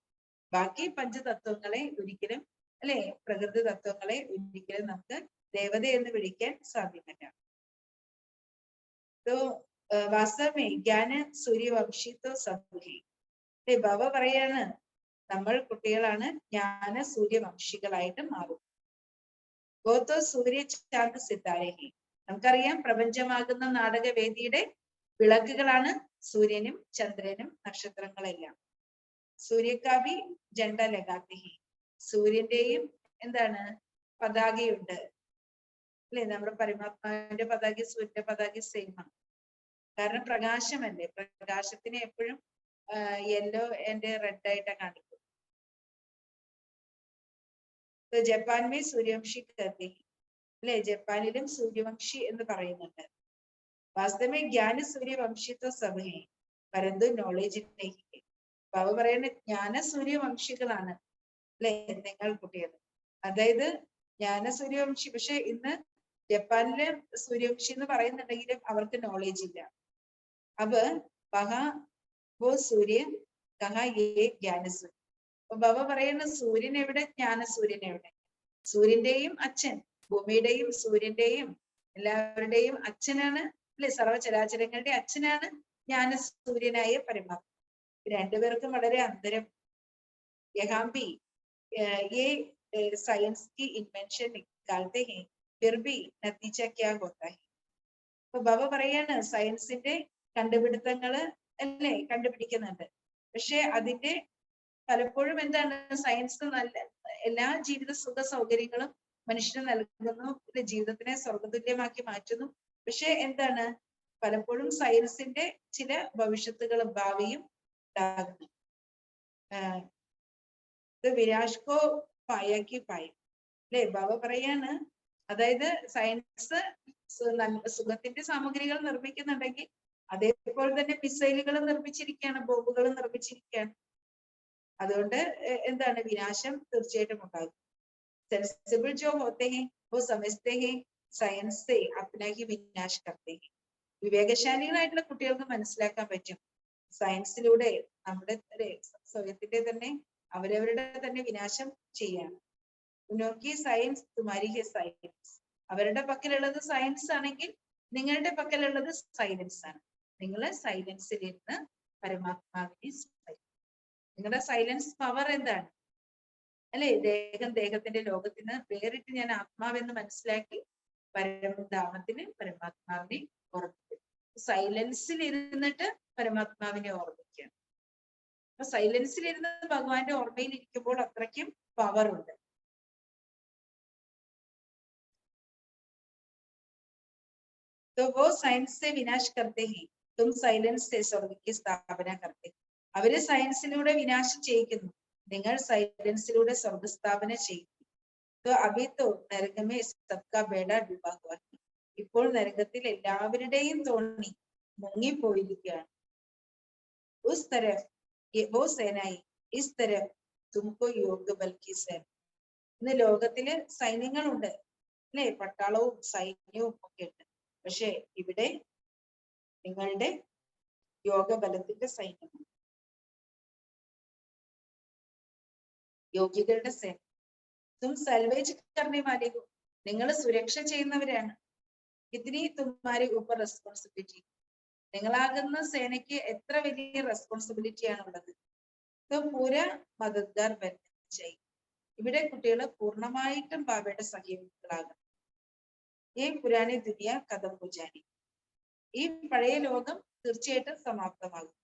ബാക്കി പഞ്ചതത്വങ്ങളെ ഒരിക്കലും, അല്ലെ, പ്രകൃതി തത്വങ്ങളെ ഒരിക്കലും നമുക്ക് ദേവത എന്ന് വിളിക്കാൻ സാധ്യമല്ല. വാസ്തവമേ ജ്ഞാന സൂര്യവംശി തോ സബ്. ബാബ പറയാണ്, നമ്മൾ കുട്ടികളാണ് ജ്ഞാന സൂര്യവംശികളായിട്ട് മാറും. ഗോതോ സൂര്യ ചാന്ദ് സിത്താരെ. നമുക്കറിയാം, പ്രപഞ്ചമാകുന്ന നാടകവേദിയുടെ വിളക്കുകളാണ് സൂര്യനും ചന്ദ്രനും നക്ഷത്രങ്ങളെല്ലാം. സൂര്യക്കാവി ജണ്ട ലഗാത്തെ ഹി. സൂര്യന്റെയും എന്താണ് പതാകയുണ്ട്, അല്ലെ? നമ്മുടെ പരമാത്മാവിന്റെ പതാക സൂര്യന്റെ പതാക സെയിം ആണ്. കാരണം പ്രകാശമല്ലേ, പ്രകാശത്തിനെ എപ്പോഴും യെല്ലോ ആൻഡ് റെഡ് ആയിട്ടാണ് കാണിക്കുന്നത്. ജപ്പാനിലെ സൂര്യവംശി കത്തി, അല്ലെ? ജപ്പാനിലും സൂര്യവംശി എന്ന് പറയുന്നുണ്ട്. വാസ്തവമേ ജ്ഞാന സൂര്യവംശിത്വ സഭയെ പരന്തു നോളേജ് നഹി. ബാബ പറയുന്ന ജ്ഞാന സൂര്യവംശികളാണ്, അല്ലെ, നിങ്ങൾ കുട്ടികൾ. അതായത് ജ്ഞാന സൂര്യവംശി. പക്ഷെ ഇന്ന് ജപ്പാനിലെ സൂര്യവംശി എന്ന് പറയുന്നുണ്ടെങ്കിലും അവർക്ക് നോളേജ് ഇല്ല. അപ്പൊ വഹാ വോ സൂര്യ കഹാ യേ ജ്ഞാനസൂര്യ. അപ്പൊ ബാബ പറയുന്ന സൂര്യൻ എവിടെ, ജ്ഞാനസൂര്യൻ എവിടെ? സൂര്യന്റെയും അച്ഛൻ, ഭൂമിയുടെയും സൂര്യന്റെയും എല്ലാവരുടെയും അച്ഛനാണ് അല്ലെ, സർവചരാചരങ്ങളുടെ അച്ഛനാണ് ജ്ഞാന സൂര്യനായ പരമാത്മ. രണ്ടുപേർക്കും വളരെ അന്തരം. യഹാംബി ये साइंस की इन्वेंशन निकालते हैं फिर भी नतीजा क्या होता है. അപ്പൊ ബാബ പറയാണ് സയൻസിന്റെ കണ്ടുപിടുത്തങ്ങള് അല്ലേ കണ്ടുപിടിക്കുന്നുണ്ട്. പക്ഷെ അതിന്റെ പലപ്പോഴും എന്താണ്, സയൻസ് നല്ല എല്ലാ ജീവിത സുഖ സൗകര്യങ്ങളും മനുഷ്യന് നൽകുന്നു, ജീവിതത്തിനെ സ്വർഗതുല്യമാക്കി മാറ്റുന്നു. പക്ഷെ എന്താണ്, പലപ്പോഴും സയൻസിന്റെ ചില ഭവിഷ്യത്തുകളും ഭാവിയും ഉണ്ടാകുന്നു. വിരാഷ്കോ പായാക്കി പായും അല്ലെ, ബാബ പറയാണ്. അതായത് സയൻസ് സുഖത്തിന്റെ സാമഗ്രികൾ നിർമ്മിക്കുന്നുണ്ടെങ്കിൽ അതേപോലെ തന്നെ മിസൈലുകൾ നിർമ്മിച്ചിരിക്കുകയാണ്, ബോംബുകൾ നിർമ്മിച്ചിരിക്കുകയാണ്. അതുകൊണ്ട് എന്താണ്, വിനാശം തീർച്ചയായിട്ടും ഉണ്ടാകും. സെൻസിബിൾ ജോ ഹോത്തെ ഹെ വോ സമജ്തേ ഹെ സയൻസ് സേ അപ്നാ ഹി വിനാശ് കർത്തേ ഹെ. വിവേകശാലികളായിട്ടുള്ള കുട്ടികൾക്ക് മനസ്സിലാക്കാൻ പറ്റും, സയൻസിലൂടെ നമ്മുടെ സ്വയത്തിന്റെ തന്നെ അവരവരുടെ തന്നെ വിനാശം ചെയ്യാണ്. ഉനോക്കി സയൻസ് തുമാരി ഹെ സയൻസ്. അവരുടെ പക്കലുള്ളത് സയൻസ് ആണെങ്കിൽ നിങ്ങളുടെ പക്കലുള്ളത് സൈലൻസ് ആണ്. നിങ്ങൾ സൈലൻസിൽ ഇരുന്ന് പരമാത്മാവിനെ, നിങ്ങളുടെ സൈലൻസ് പവർ എന്താണ് അല്ലെ, ദേഹത്തിന്റെ ലോകത്തിന് വേറിട്ട് ഞാൻ ആത്മാവെന്ന് മനസ്സിലാക്കി പരമധാമത്തിന് പരമാത്മാവിനെ ഓർമ്മിക്കും. സൈലൻസിൽ ഇരുന്നിട്ട് പരമാത്മാവിനെ ഓർമ്മിക്കുകയാണ്. അപ്പൊ സൈലൻസിൽ ഇരുന്ന് ഭഗവാന്റെ ഓർമ്മയിൽ ഇരിക്കുമ്പോൾ അത്രയ്ക്കും പവർ ഉണ്ട്. तो वो साइंस से विनाश करते हैं, तुम साइलेंस से स्वर्ग की स्थापना करते. അവര് സയൻസിലൂടെ വിനാശം ചെയ്യിക്കുന്നു, നിങ്ങൾ സൈലൻസിലൂടെ സ്വർഗസ്ഥാപന ചെയ്യുന്നു. तो अभी तो नरक में सबका बेड़ा डूबा हुआ है. ഇപ്പോൾ നരകത്തിൽ എല്ലാവരുടെയും തോണി മുങ്ങിപ്പോയിരിക്കുകയാണ്. उस तरफ वो सेनाई इस तरफ तुमको योग बल की सेना. ഇന്ന് ലോകത്തില് സൈന്യങ്ങളുണ്ട് അല്ലെ, പട്ടാളവും സൈന്യവും ഒക്കെ ഉണ്ട്. പക്ഷെ ഇവിടെ നിങ്ങളുടെ യോഗബലത്തിന്റെ സൈന്യമാണ്, യോഗികളുടെ സേന. തും സൽവേജ് കർണേ വാലേ ഹോ, നിങ്ങൾ സുരക്ഷ ചെയ്യുന്നവരാണ്. ഇതിനി തുമ്മാരെ ഊപ്പർ റെസ്പോൺസിബിലിറ്റി, നിങ്ങളാകുന്ന സേനയ്ക്ക് എത്ര വലിയ റെസ്പോൺസിബിലിറ്റി ആണുള്ളത്. പൂര മദദ്ഗാർ ബന്ധിച്ചായി. ഇവിടെ കുട്ടികൾ പൂർണ്ണമായിട്ടും ബാബയുടെ സഹയോഗികളാകും. ഈ പുരാണി ദുനിയ കഥം പുജാനി, ഈ പഴയ ലോകം തീർച്ചയായിട്ടും സമാപ്തമാകും.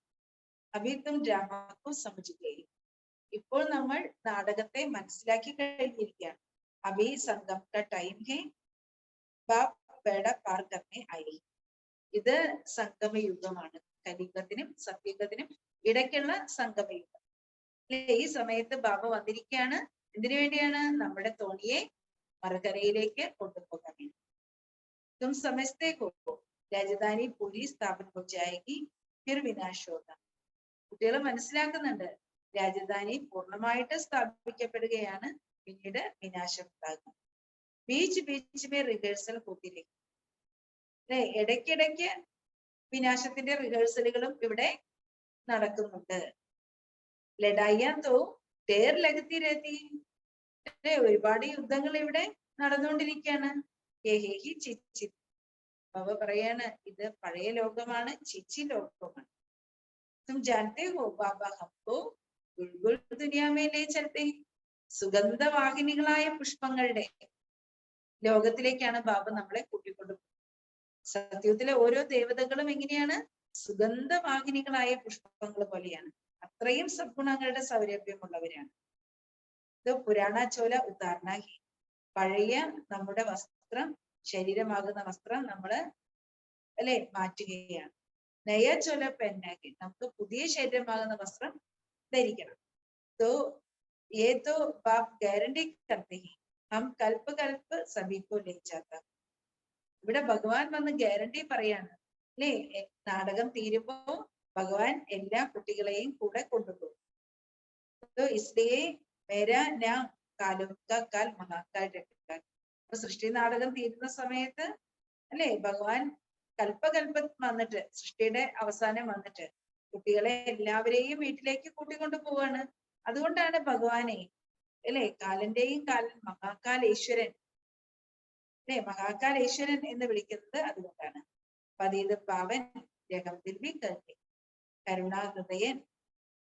അഭിത്തും ഡ്രാമാക്കും സമുചിക്കുകയും, ഇപ്പോൾ നമ്മൾ നാടകത്തെ മനസ്സിലാക്കി കഴിഞ്ഞിരിക്കുകയാണ്. അഭി സംഗം ക ടൈം ഹേ, ബാപ് ബേഡ പാർ കർണേ ആയി. ഇത് സംഗമയുഗമാണ്, കലിയുഗത്തിനും സത്യയുഗത്തിനും ഇടയ്ക്കുള്ള സംഗമയുഗം. ഈ സമയത്ത് ബാബ വന്നിരിക്കുകയാണ്. എന്തിനു വേണ്ടിയാണ്? നമ്മുടെ തോണിയെ മറുകരയിലേക്ക് കൊണ്ടുപോകാൻ വേണ്ടി. തും സമജ്തേ ഹോ രാജധാനി പൂരി സ്ഥാപന ഹോ ജായേഗി ഫിർ വിനാശ് ഹോഗാ. കുട്ടികൾ മനസ്സിലാക്കുന്നുണ്ട്, രാജധാനി പൂർണ്ണമായിട്ട് സ്ഥാപിക്കപ്പെടുകയാണ്, പിന്നീട് വിനാശം ഉണ്ടാകും. ബീച്ച് ബീച്ച് റിഹേഴ്സൽ കൂട്ടിലേക്ക് അല്ലെ, ഇടയ്ക്കിടയ്ക്ക് വിനാശത്തിന്റെ റിഹേഴ്സലുകളും ഇവിടെ നടക്കുന്നുണ്ട്. ലഡായ്യാൻ തോ ദേർ ലഗത്തി രഹതി അല്ലെ, ഒരുപാട് യുദ്ധങ്ങൾ ഇവിടെ നടന്നുകൊണ്ടിരിക്കുകയാണ്. ചിച്ചി, ബാബ പറയാണ്, ഇത് പഴയ ലോകമാണ്, ചിച്ചി ലോകമാണ്. തും ജാനത്തെ ഹോ ബാബ ഹംകോ ബുൾബുൾ ദുനിയാ മേ ലേ ചലത്തെ. സുഗന്ധവാഹിനികളായ പുഷ്പങ്ങളുടെ ലോകത്തിലേക്കാണ് ബാബ നമ്മളെ കൂട്ടിക്കൊണ്ടുപോകുന്നത്. സത്യത്തിലെ ഓരോ ദേവതകളും എങ്ങനെയാണ്? സുഗന്ധവാഹിനികളായ പുഷ്പങ്ങൾ പോലെയാണ്, അത്രയും സദ്ഗുണങ്ങളുടെ സൗരഭ്യമുള്ളവരാണ്. ഇത് പുരാണ ചോല ഉദാഹരണാഹി, പഴയ നമ്മുടെ വസ്ത്രം, ശരീരമാകുന്ന വസ്ത്രം നമ്മള് അല്ലെ മാറ്റുകയാണ്. നയ ചോല പെന്നാഹി, നമുക്ക് പുതിയ ശരീരമാകുന്ന വസ്ത്രം ധരിക്കണം. तो ये तो बाप गारंटी करते हैं, हम कल्प कल्प सभी को ले जाता. ഇവിടെ ഭഗവാൻ വന്ന് ഗ്യാരണ്ടി പറയാണ് അല്ലേ, നാടകം തീരുമ്പോ ഭഗവാൻ എല്ലാ കുട്ടികളെയും കൂടെ കൊണ്ടുപോകും. इसलिए मेरा नाम कालों का काल महाकाल रखा. അപ്പൊ സൃഷ്ടി നാടകം തീരുന്ന സമയത്ത് അല്ലെ, ഭഗവാൻ കൽപ്പകൽപ്പം വന്നിട്ട്, സൃഷ്ടിയുടെ അവസാനം വന്നിട്ട് കുട്ടികളെ എല്ലാവരെയും വീട്ടിലേക്ക് കൂട്ടിക്കൊണ്ടു പോവാണ്. അതുകൊണ്ടാണ് ഭഗവാനെ അല്ലെ കാലന്റെയും കാലൻ മഹാകാലേശ്വരൻ അല്ലെ, മഹാകാലേശ്വരൻ എന്ന് വിളിക്കുന്നത് അതുകൊണ്ടാണ്. പതിത് പാവൻ രഹം ദിൽ ഭി കർത്തെ, കരുണാഹൃദയൻ,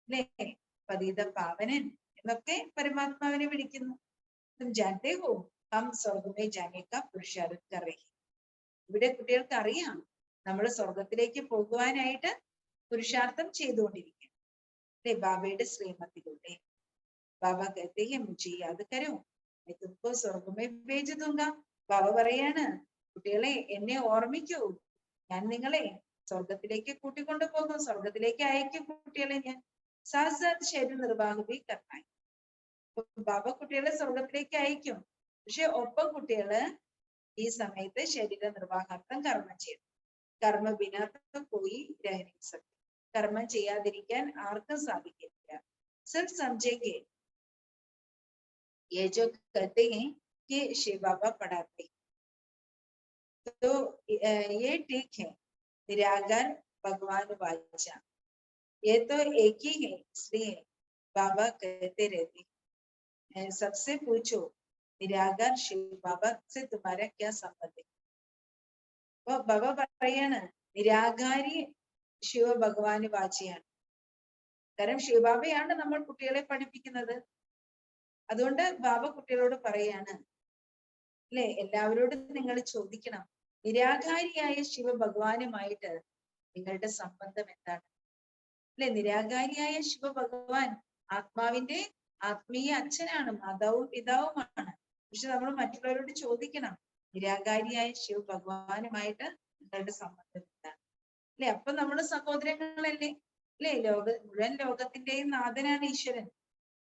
അല്ലെ, പതിത പാവനൻ എന്നൊക്കെ പരമാത്മാവിനെ വിളിക്കുന്നു. തും ജാനത്തെ ഹോ ഹം സ്വർഗമേ ജാനെ കാ പുരുഷാർത്ഥ് കർ രഹേ. ഇവിടെ കുട്ടികൾക്ക് അറിയാം നമ്മൾ സ്വർഗത്തിലേക്ക് പോകുവാനായിട്ട് പുരുഷാർത്ഥം ചെയ്തുകൊണ്ടിരിക്കും, അല്ലെ, ബാബയുടെ ശ്രീമത്തിലൂടെ. ബാബ कहते हैं मुझे याद करो मैं तुमको स्वर्ग में भेज दूंगा. ബാബ പറയാണ്, കുട്ടികളെ എന്നെ ഓർമ്മിക്കൂ, ഞാൻ നിങ്ങളെ സ്വർഗത്തിലേക്ക് കൂട്ടിക്കൊണ്ടു പോകും, സ്വർഗത്തിലേക്ക് അയക്കും കുട്ടികളെ ഞാൻ. സാത് സാത് ശരീര നിർവാഹി കർണായി. ബാബ കുട്ടികളെ സ്വർഗത്തിലേക്ക് അയക്കും, പക്ഷെ ഒപ്പം കുട്ടികള് ഈ സമയത്ത് ശരീര നിർവാഹാർത്ഥം കർമ്മം ചെയ്യും. കർമ്മ ബിനാ പോയി രഹ കർമ്മം ചെയ്യാതിരിക്കാൻ ആർക്കും സാധിക്കില്ല. സിർഫ് സമझेंगे ये जो कहते हैं कि शिव बाबा पढ़ाते हैं तो ये ठीक है. निराकार भगवान वाचा ये तो एक ही है, इसलिए बाबा कहते रहते हैं सबसे पूछो निराकार शिव बाबा से तुम्हारा क्या संबंध है. അപ്പൊ ബാബ പറയാണ് നിരാകാരി ശിവ ഭഗവാന് വാചയാണ്. കാരണം ശിവബാബയാണ് നമ്മൾ കുട്ടികളെ പഠിപ്പിക്കുന്നത്. അതുകൊണ്ട് ബാബ കുട്ടികളോട് പറയാണ്, അല്ലെ, എല്ലാവരോടും നിങ്ങൾ ചോദിക്കണം നിരാകാരിയായ ശിവ ഭഗവാനുമായിട്ട് നിങ്ങളുടെ സംബന്ധം എന്താണ്. അല്ലെ, നിരാകാരിയായ ശിവ ഭഗവാൻ ആത്മാവിന്റെ ആത്മീയ അച്ഛനാണ്, മാതാവും പിതാവുമാണ്. പക്ഷെ നമ്മൾ മറ്റുള്ളവരോട് ചോദിക്കണം നിരാകാരിയായ ശിവ ഭഗവാനുമായിട്ട് നിങ്ങളുടെ സംബന്ധം എന്താണ്. അല്ലെ, അപ്പൊ നമ്മള് സഹോദരങ്ങളല്ലേ. അല്ലെ, മുഴുവൻ ലോകത്തിന്റെയും നാഥനാണ് ഈശ്വരൻ.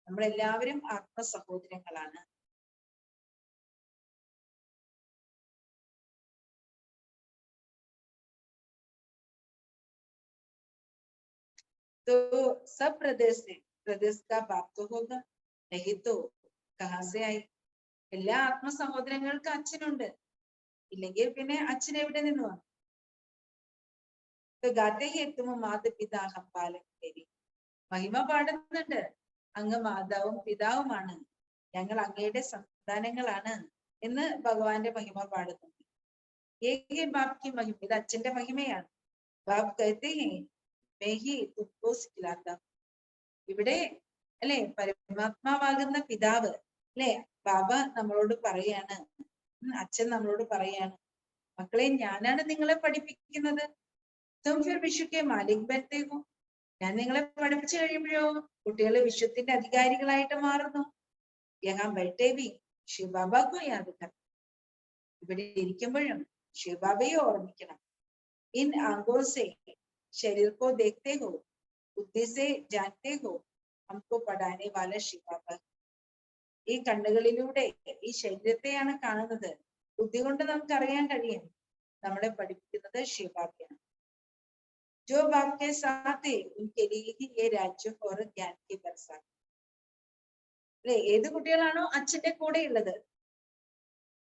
നമ്മളെല്ലാവരും ആത്മസഹോദരങ്ങളാണ്. तो सब प्रदेश का बाप तो होगा, नहीं तो कहां से आई. എല്ലാ ആത്മസഹോദരങ്ങൾക്ക് അച്ഛനുണ്ട്, ഇല്ലെങ്കിൽ പിന്നെ അച്ഛൻ എവിടെ നിന്ന് വന്നു. മാതപിതാഹം പാലകേരി, മഹിമ പാടുന്നുണ്ട്, അങ്ങ് മാതാവും പിതാവുമാണ്, ഞങ്ങൾ അങ്ങയുടെ സന്താനങ്ങളാണ് എന്ന് ഭഗവാന്റെ മഹിമ പാടുന്നുണ്ട്. ഏകേ ബാപ്കി മഹിമ, ഇത് അച്ഛന്റെ മഹിമയാണ്. ബാബ് कहते हैं मैं ही तुमको सिखलाता. ഇവിടെ അല്ലെ പരമാത്മാവാകുന്ന പിതാവ്, അല്ലെ, ബാബ നമ്മളോട് പറയാണ്, അച്ഛൻ നമ്മളോട് പറയാണ്, മക്കളെ ഞാനാണ് നിങ്ങളെ പഠിപ്പിക്കുന്നത്. തും ഫിർ വിശ്വ കെ മാലിക് ബനത്തെ ഹോ. ഞാൻ നിങ്ങളെ പഠിപ്പിച്ചു കഴിയുമ്പോഴോ കുട്ടികൾ വിശ്വത്തിന്റെ അധികാരികളായിട്ട് മാറുന്നു. യഹാ ബൈഠേ ഭി ശിവ ബാബ കോ യാദ് കർ. ഇവിടെ ഇരിക്കുമ്പോഴും ശിവബാബയെ ഓർമ്മിക്കണം. ഇൻ ആംഖോ സേ ശരീർ കോ ദേഖ്തേ ഹോ, ബുദ്ധി സേ ജാൻതേ ഹോ ഹംകോ പഠാനെ വാല ശിവ ബാബ. ഈ കണ്ണുകളിലൂടെ ഈ ശരീരത്തെയാണ് കാണുന്നത്, ബുദ്ധി കൊണ്ട് നമുക്ക് അറിയാൻ കഴിയും, നമ്മളെ പഠിപ്പിക്കുന്നത് ശിവബാബയാണ്. जो बाप के साथ है उनके लिए ही ये राज्य और ज्ञान की बरसात. അല്ലെ, ഏത് കുട്ടികളാണോ അച്ഛന്റെ കൂടെ ഉള്ളത്,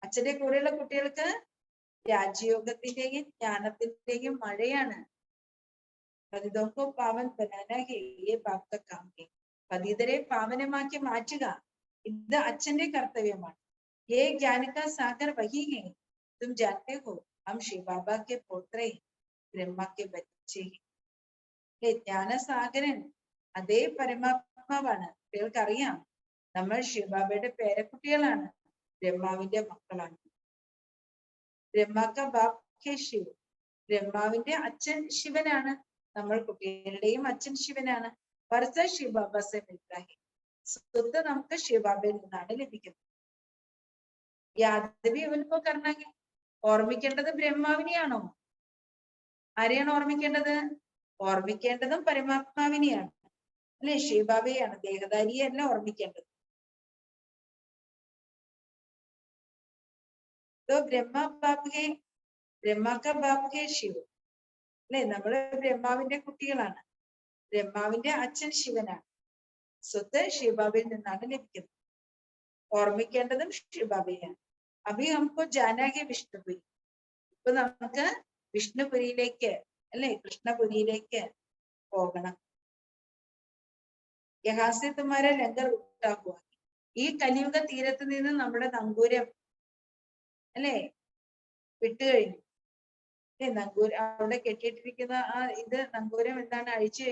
അച്ഛന്റെ കൂടെയുള്ള കുട്ടികൾക്ക് രാജയോഗത്തിന്റെയും ജ്ഞാനത്തിന്റെയും മഴയാണ്. പതിതോക്കോ പാവൻ ബനാനേ ബാപ് കാ കാം ഹേ. പതിതരെ പാവനമാക്കി മാറ്റുക ഇത് അച്ഛന്റെ കർത്തവ്യമാണ്. ये ज्ञान का सागर वही है, तुम जानते हो हम शिव बाबा के पोत्रे ब्रह्मा के बच्चे हैं. ജ്ഞാനസാഗരൻ അതേ പരമാത്മാവാണ്. കുട്ടികൾക്കറിയാം നമ്മൾ ശിവബാബയുടെ പേരക്കുട്ടികളാണ്, ബ്രഹ്മാവിന്റെ മക്കളാണ്. ബ്രഹ്മാക്ക ബാപ് ഹേ ശിവ, ബ്രഹ്മാവിന്റെ അച്ഛൻ ശിവനാണ്, നമ്മൾ കുട്ടികളുടെയും അച്ഛൻ ശിവനാണ്. വർഷ ശിവബാബ സെ മിൽത്താ ഹേ, സ്വത്ത് നമുക്ക് ശിവബാബയിൽ നിന്നാണ് ലഭിക്കുന്നത്. യാദവി അവൻകോ കർണാകി, ഓർമ്മിക്കേണ്ടത് ബ്രഹ്മാവിനെയാണോ? ആരെയാണ് ഓർമ്മിക്കേണ്ടത്? ഓർമ്മിക്കേണ്ടതും പരമാത്മാവിനെയാണ്, അല്ലെ, ശിവബാബയെയാണ്, ദേഹധാരിയല്ല ഓർമ്മിക്കേണ്ടത്. ബ്രഹ്മാക്ക ബാപ് ഹേ ശിവ, അല്ലെ, നമ്മള് ബ്രഹ്മാവിന്റെ കുട്ടികളാണ്, ബ്രഹ്മാവിന്റെ അച്ഛൻ ശിവനാണ്, സ്വത്ത് ശിവബാബയിൽ നിന്നാണ് ലഭിക്കുന്നത്. ഓർമ്മിക്കേണ്ടതും ശിവബാബയാണ്. അഭി ഹംകോ ജാനാകെ വിഷ്ണുപുരി, ഇപ്പൊ നമുക്ക് വിഷ്ണുപുരിയിലേക്ക്, അല്ലെ, കൃഷ്ണപുരിയിലേക്ക് പോകണം. യഹാസെ തുമാര ലങ്കർ ഉട്ടാക്കുക, ഈ കലിയുഗ തീരത്ത് നിന്ന് നമ്മുടെ നങ്കൂരം, അല്ലെ, വിട്ടുകഴിഞ്ഞു. നങ്കൂരം അവിടെ കെട്ടിയിട്ടിരിക്കുന്ന ആ ഇത് നങ്കൂരം എന്താണ് അഴിച്ചു.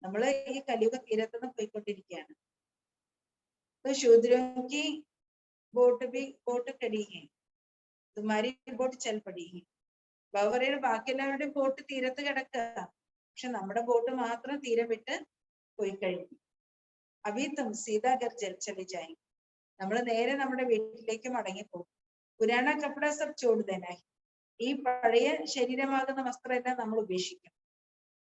നമ്മള് ഈ കലിയുഗ തീരത്തുനിന്ന് പോയിക്കൊണ്ടിരിക്കുകയാണ്. शूद्रों की बोट खड़ी है, तुम्हारी बोट चल पड़ी है. പറയുന്നത് ബാക്കി എല്ലാവരുടെയും ബോട്ട് തീരത്ത് കിടക്കുക, പക്ഷെ നമ്മുടെ ബോട്ട് മാത്രം തീരം വിട്ട് പോയി കഴിഞ്ഞു. അഭി തും സീതാ ഘർ ചലി ജായേ, നമ്മൾ നേരെ നമ്മുടെ വീട്ടിലേക്ക് മടങ്ങിപ്പോകും. പുരാണ കപ്പട സബ് ചോട് ദേനായി, ഈ പഴയ ശരീരമാകുന്ന വസ്ത്രം എല്ലാം നമ്മൾ ഉപേക്ഷിക്കും.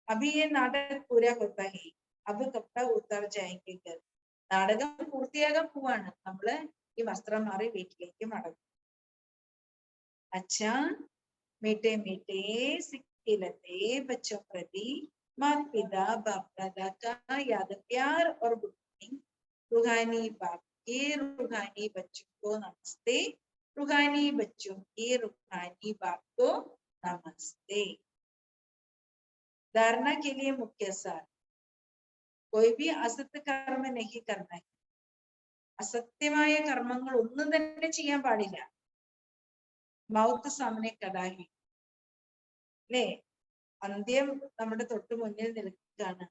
അഭി യേ നാടക പൂരാ ഹോത്താ ഹൈ, അബ് കപ്പട ഉത്താർ ജായേംഗെ ഘർ, നാടകം പൂർത്തിയാകാൻ പോവാണ്, നമ്മള് ഈ വസ്ത്രം മാറി വീട്ടിലേക്ക് മടങ്ങും. അച്ഛാ मीठे मीठे सिक्के लते बच्चों प्रति माता पिता बाप दादा का याद प्यार और गुड मॉर्निंग. रूहानी बाप के रूहानी बच्चों को नमस्ते, रूहानी बच्चों के रूहानी बाप को नमस्ते. धारणा के लिए मुख्य सार, कोई भी असत्य कर्म नहीं करना है. അസത്യമായ കർമ്മങ്ങൾ ഒന്നും തന്നെ ചെയ്യാൻ പാടില്ല. മൗത്ത് സാമനെ കടാഹി, അല്ലേ? അന്ത്യം നമ്മുടെ തൊട്ട് മുന്നിൽ നിൽക്കുകയാണ്.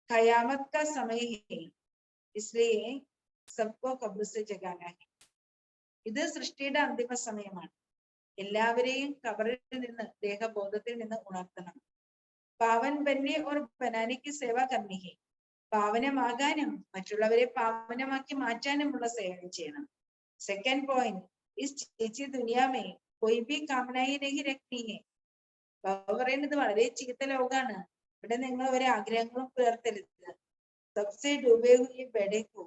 ഖയാമത്ത് കാ സമയ ഹൈ, ഇസ്ലിയേ സബ്കോ ഖബ്ർ സെ ജഗാന ഹൈ. ഇത് സൃഷ്ടിയുടെ അന്തിമ സമയമാണ്, എല്ലാവരെയും ഖബറിൽ നിന്ന്, ദേഹബോധത്തിൽ നിന്ന് ഉണർത്തണം. പാവൻ ബന്നി ഓർ ബനാനിക്ക് സേവ കർണി ഹൈ, പാവനമാകാനും മറ്റുള്ളവരെ പാവനമാക്കി മാറ്റാനുമുള്ള സേവനം ചെയ്യണം. സെക്കൻഡ് പോയിന്റ്, इस चीची दुनिया में कोई भी कामनाएं नहीं रखनी है. പറയുന്നത് വളരെ ചീത്ത ലോകാണ്, ഇവിടെ നിങ്ങൾ ഒരു ആഗ്രഹങ്ങളും പുലർത്തരുത്. सबसे डूबे हुए बेड़े को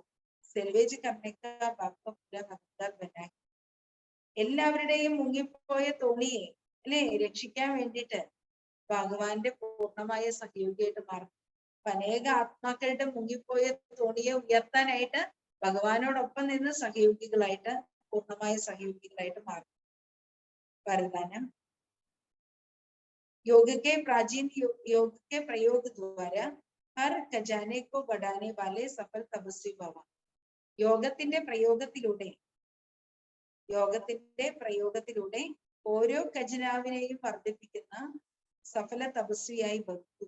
सल्वेज करने का बाप पूरा हकदार बना है. എല്ലാവരുടെയും മുങ്ങിപ്പോയ തോണിയെ അല്ലെ രക്ഷിക്കാൻ വേണ്ടിയിട്ട് ഭഗവാന്റെ പൂർണ്ണമായ സഹയോഗിയായിട്ട് മാറും. അനേക ആത്മാക്കളുടെ മുങ്ങിപ്പോയ തോണിയെ ഉയർത്താനായിട്ട് ഭഗവാനോടൊപ്പം നിന്ന് സഹയോഗികളായിട്ട്, പൂർണ്ണമായ സഹയോഗികളായിട്ട് മാറും. വരദാനം, योग के प्राचीन योग के प्रयोग द्वारा हर खजाने को बढ़ाने वाले सफल तपस्वी भव. യോഗത്തിന്റെ പ്രയോഗത്തിലൂടെ ഓരോ ഖജനാവിനെയും വർദ്ധിപ്പിക്കുന്ന സഫല തപസ്വിയായി ഭക്തു.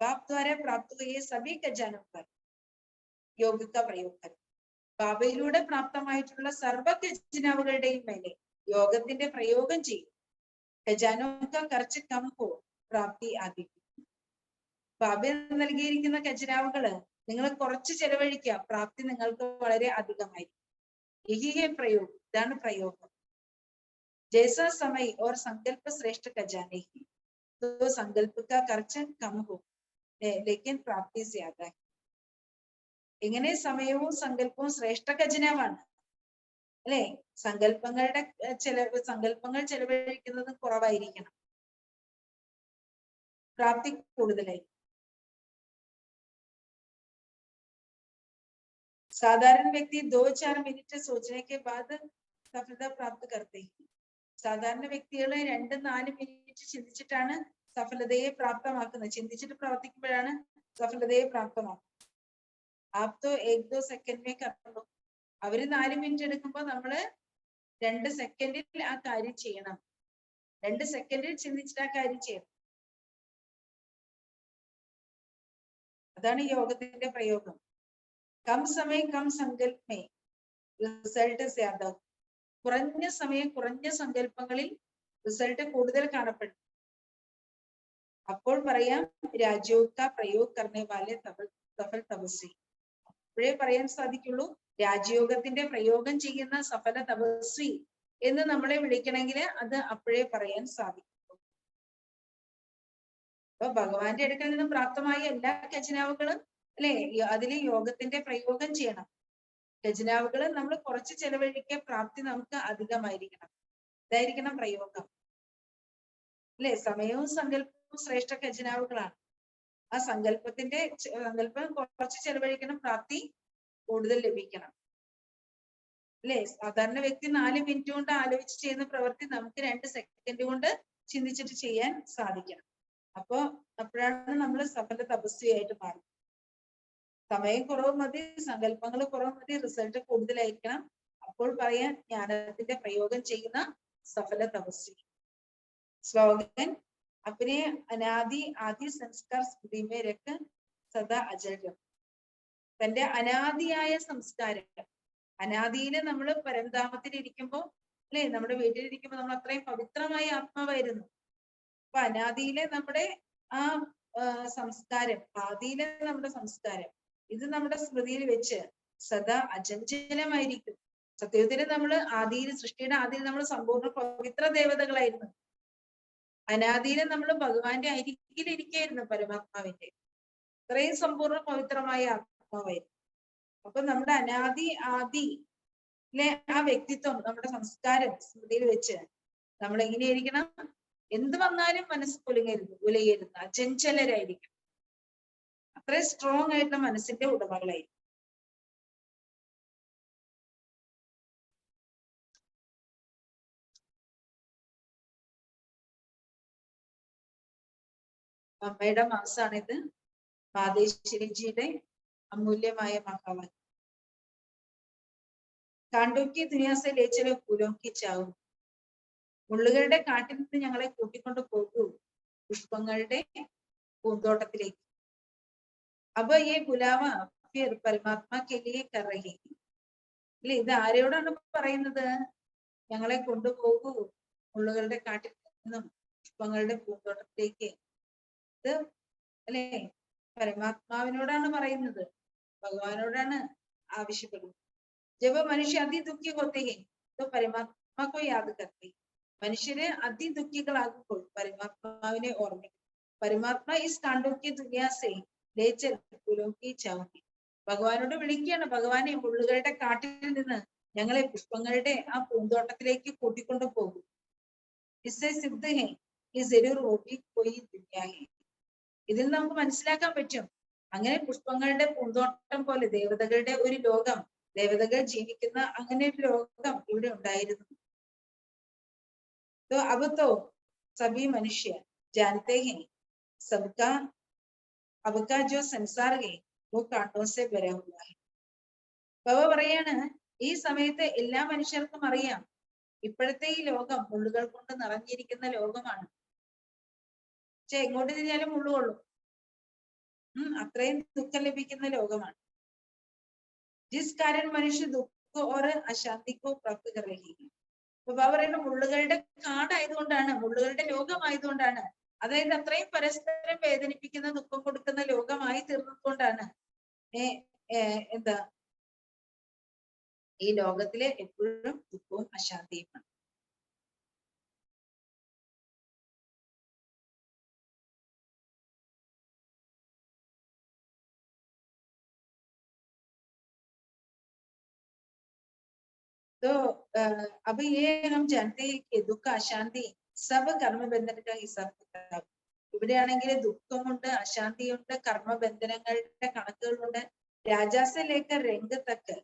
बाप द्वारा प्राप्त हुए सभी खजानों पर योग का प्रयोग करें. ബാബയിലൂടെ പ്രാപ്തമായിട്ടുള്ള സർവ ഖജനാവുകളുടെയും മേലെ യോഗത്തിന്റെ പ്രയോഗം ചെയ്യും. ഖജാനോക്ക ഖർച്ച് കം ഹോ പ്രാപ്തി അധികം. ബാബ നൽകിയിരിക്കുന്ന ഖജനാവുകള് നിങ്ങൾ കുറച്ച് ചെലവഴിക്കുക, പ്രാപ്തി നിങ്ങൾക്ക് വളരെ അധികമായിരിക്കും. യഹി പ്രയോഗം, ഇതാണ് പ്രയോഗം. ജൈസാ സമയ ഓർ സങ്കല്പ ശ്രേഷ്ഠ ഖജാനെ ഹി, तो संकल्प का खर्च कम हो लेकिन प्राप्ति ज्यादा है. ഇങ്ങനെ സമയവും സങ്കല്പവും ശ്രേഷ്ഠ ഖജനാവാണ്, അല്ലെ? സങ്കല്പങ്ങൾ ചെലവഴിക്കുന്നത് കുറവായിരിക്കണം, പ്രാപ്തി കൂടുതലായി. साधारण व्यक्ति 2-4 मिनट सोचने के बाद सफलता प्राप्त करते हैं. സാധാരണ വ്യക്തികൾ 2-4 മിനിറ്റ് ചിന്തിച്ചിട്ടാണ് സഫലതയെ പ്രാപ്തമാക്കുന്നത്. ചിന്തിച്ചിട്ട് പ്രവർത്തിക്കുമ്പോഴാണ് സഫലതയെ പ്രാപ്തമാക്കുന്നത്. आप तो 1-2 സെക്കൻഡ് में കറങ്ങും. അവര് 4 മിനിറ്റ് എടുക്കുമ്പോൾ നമ്മള് 2 സെക്കൻഡിൽ ആ കാര്യം ചെയ്യണം. 2 സെക്കൻഡിൽ ചിന്തിച്ചിട്ട് ആ കാര്യം ചെയ്യണം. അതാണ് യോഗത്തിന്റെ പ്രയോഗം. കം സമയം കം സങ്കല്പമേ റിസൾട്ട് ജ്യാദ. കുറഞ്ഞ സമയം കുറഞ്ഞ സങ്കല്പങ്ങളിൽ റിസൾട്ട് കൂടുതൽ കാണപ്പെടും. അപ്പോൾ പറയാം രാജയോഗ പ്രयोग करने वाले സഫൽ തപസ്വി. അപ്പോഴേ പറയാൻ സാധിക്കുള്ളൂ രാജയോഗത്തിന്റെ പ്രയോഗം ചെയ്യുന്ന സഫല തപസ്വി എന്ന് നമ്മളെ വിളിക്കണമെങ്കിൽ അത് അപ്പോഴേ പറയാൻ സാധിക്കുള്ളൂ. അപ്പൊ ഭഗവാന്റെ അടുക്കൽ നിന്നും പ്രാപ്തമായ എല്ലാ ഖജനാവുകളും അല്ലെ അതിൽ യോഗത്തിന്റെ പ്രയോഗം ചെയ്യണം. ഖജനാവുകൾ നമ്മൾ കുറച്ച് ചെലവഴിക്കാൻ പ്രാപ്തി നമുക്ക് അധികമായിരിക്കണം. ഇതായിരിക്കണം പ്രയോഗം, അല്ലെ? സമയവും സങ്കല്പവും ശ്രേഷ്ഠ ഖജനാവുകളാണ്. ആ സങ്കല്പം കുറച്ച് ചെലവഴിക്കണം, പ്രാപ്തി കൂടുതൽ ലഭിക്കണം, അല്ലെ? സാധാരണ വ്യക്തി 4 മിനിറ്റ് കൊണ്ട് ആലോചിച്ച് ചെയ്യുന്ന പ്രവൃത്തി നമുക്ക് 2 സെക്കൻഡ് കൊണ്ട് ചിന്തിച്ചിട്ട് ചെയ്യാൻ സാധിക്കണം. അപ്പോഴാണ് നമ്മൾ സഫല തപസ്വിയായിട്ട് മാറുന്നത്. സമയം കുറവ് മതി, സങ്കല്പങ്ങൾ കുറവ് മതി, റിസൾട്ട് കൂടുതലായിരിക്കണം. അപ്പോൾ പറയാൻ ജ്ഞാനത്തിന്റെ പ്രയോഗം ചെയ്യുന്ന സഫല തപസ്വി. സ്ലോഗൻ अपने अनादि आदि संस्कार स्मृति में रख सदा अजल रख. തന്റെ അനാദിയായ സംസ്കാരം, അനാദിയില് നമ്മൾ പരംധാമത്തിൽ ഇരിക്കുമ്പോ അല്ലെ, നമ്മുടെ വീട്ടിലിരിക്കുമ്പോ നമ്മൾ അത്രയും പവിത്രമായ ആത്മാവായിരുന്നു. അപ്പൊ അനാദിയിലെ നമ്മുടെ ആ സംസ്കാരം, ആദിയിലെ നമ്മുടെ സംസ്കാരം, ഇത് നമ്മുടെ സ്മൃതിയിൽ വെച്ച് സദാ അചഞ്ചലമായിരിക്കും. സത്യത്തില് നമ്മള് ആദിയിൽ, സൃഷ്ടിയുടെ ആദിയിൽ നമ്മൾ സമ്പൂർണ്ണ പവിത്ര ദേവതകളായിരുന്നു. അനാദിയിലെ നമ്മൾ ഭഗവാന്റെ അരികിലിരിക്കായിരുന്നു, പരമാത്മാവിന്റെ. ഇത്രയും സമ്പൂർണ്ണ പവിത്രമായ ആത്മാവായിരുന്നു. അപ്പൊ നമ്മുടെ അനാദി ആദിയിലെ ആ വ്യക്തിത്വം, നമ്മുടെ സംസ്കാരം സ്മൃതിയിൽ വെച്ച് നമ്മൾ എങ്ങനെയായിരിക്കണം? എന്ത് വന്നാലും മനസ്സ് ഉലയരുത്, അചഞ്ചലരായിരിക്കും. അത്രയും സ്ട്രോങ് ആയിട്ടുള്ള മനസ്സിന്റെ ഉടമകളായിരിക്കും. അമ്മയുടെ മാസാണിത്. മാതേശ്വരിജിയുടെ അമൂല്യമായ മഹാവാക്യം. കാണ്ടോക്കി ദുനിയാസെ ലേച്ചലോ ഫൂലോക്കി ചാവും. മുള്ളുകളുടെ കാട്ടിൽ നിന്ന് ഞങ്ങളെ കൂട്ടിക്കൊണ്ട് പോകൂ പുഷ്പങ്ങളുടെ പൂന്തോട്ടത്തിലേക്ക്. അപ്പൊ ഈ ഗുലാമ ഫിർ പരമാത്മാ കെ ലിയെ കർ രഹി. ഇല്ല, ഇത് ആരോടാണ് പറയുന്നത്? ഞങ്ങളെ കൊണ്ടുപോകൂ മുള്ളുകളുടെ കാട്ടിൽ നിന്നും പുഷ്പങ്ങളുടെ പൂന്തോട്ടത്തിലേക്ക്. ഇത് അല്ലെ പരമാത്മാവിനോടാണ് പറയുന്നത്, ഭഗവാനോടാണ് ആവശ്യപ്പെടുന്നത്. ജബ മനുഷ്യ അതിദുഃഖി ഹോത്തെ ഹൈ തോ പരമാത്മാ കോ യാദ് കർത്തെ. മനുഷ്യര് അതിദുഃഖികളാകുമ്പോൾ പരമാത്മാവിനെ ഓർമ്മിക്കും. പരമാത്മാ ഇസ് കാണ്ടോക്കി ദുനിയാസെ ലേച്ചൽ ഫൂലോക്കി ചാവുകി. ഭഗവാനോട് വിളിക്കുകയാണ്, ഭഗവാനെ മുള്ളുകളുടെ കാട്ടിൽ നിന്ന് ഞങ്ങളെ പുഷ്പങ്ങളുടെ ആ പൂന്തോട്ടത്തിലേക്ക് കൂട്ടിക്കൊണ്ടു പോകും. ഇസ്സെ സിദ്ധ ഹൈ कि जरूर वो भी कोई दुनिया है. ഇതിൽ നമുക്ക് മനസ്സിലാക്കാൻ പറ്റും, അങ്ങനെ പുഷ്പങ്ങളുടെ പൂന്തോട്ടം പോലെ ദേവതകളുടെ ഒരു ലോകം, ദേവതകൾ ജീവിക്കുന്ന അങ്ങനെ ഒരു ലോകം ഇവിടെ ഉണ്ടായിരുന്നു. तो अब तो सभी मनुष्य जानते हैं सबका अब का जो संसार है वो कांटों से भरा हुआ है. ഭഗവ പറയാണ്, ഈ സമയത്ത് എല്ലാ മനുഷ്യർക്കും അറിയാം ഇപ്പോഴത്തെ ഈ ലോകം മുള്ളുകൾ കൊണ്ട് നിറഞ്ഞിരിക്കുന്ന ലോകമാണ്. പക്ഷെ എങ്ങോട്ട് തിരിഞ്ഞാലും മുള്ളുകൊള്ളും. അത്രയും ദുഃഖം ലഭിക്കുന്ന ലോകമാണ്. ജിസ് കാരൻ മനുഷ്യ ദുഃഖ ഓർ അശാന്തിക്കോ പ്രാപ്തി കർ രഹി ഹൈ. അപ്പൊ പറയുന്ന മുള്ളുകളുടെ കാടായതുകൊണ്ടാണ്, മുള്ളുകളുടെ ലോകമായതുകൊണ്ടാണ്, അതായത് അത്രയും പരസ്പരം വേദനിപ്പിക്കുന്ന ദുഃഖം കൊടുക്കുന്ന ലോകമായി തീർന്നതുകൊണ്ടാണ് എന്താ ഈ ലോകത്തിലെ എപ്പോഴും ദുഃഖവും അശാന്തിയുമാണ്. तो अभी ये हम जानते हैं कि दुख अशांति सब कर्मबंधन का हिसाब किताब. ഇവിടെയാണെങ്കിൽ ദുഃഖമുണ്ട്, അശാന്തിയുണ്ട്, കർമ്മബന്ധനങ്ങളുടെ കണക്കുകളുണ്ട്. രാജാസെ ലേക്കർ രംഗ് തക്ക്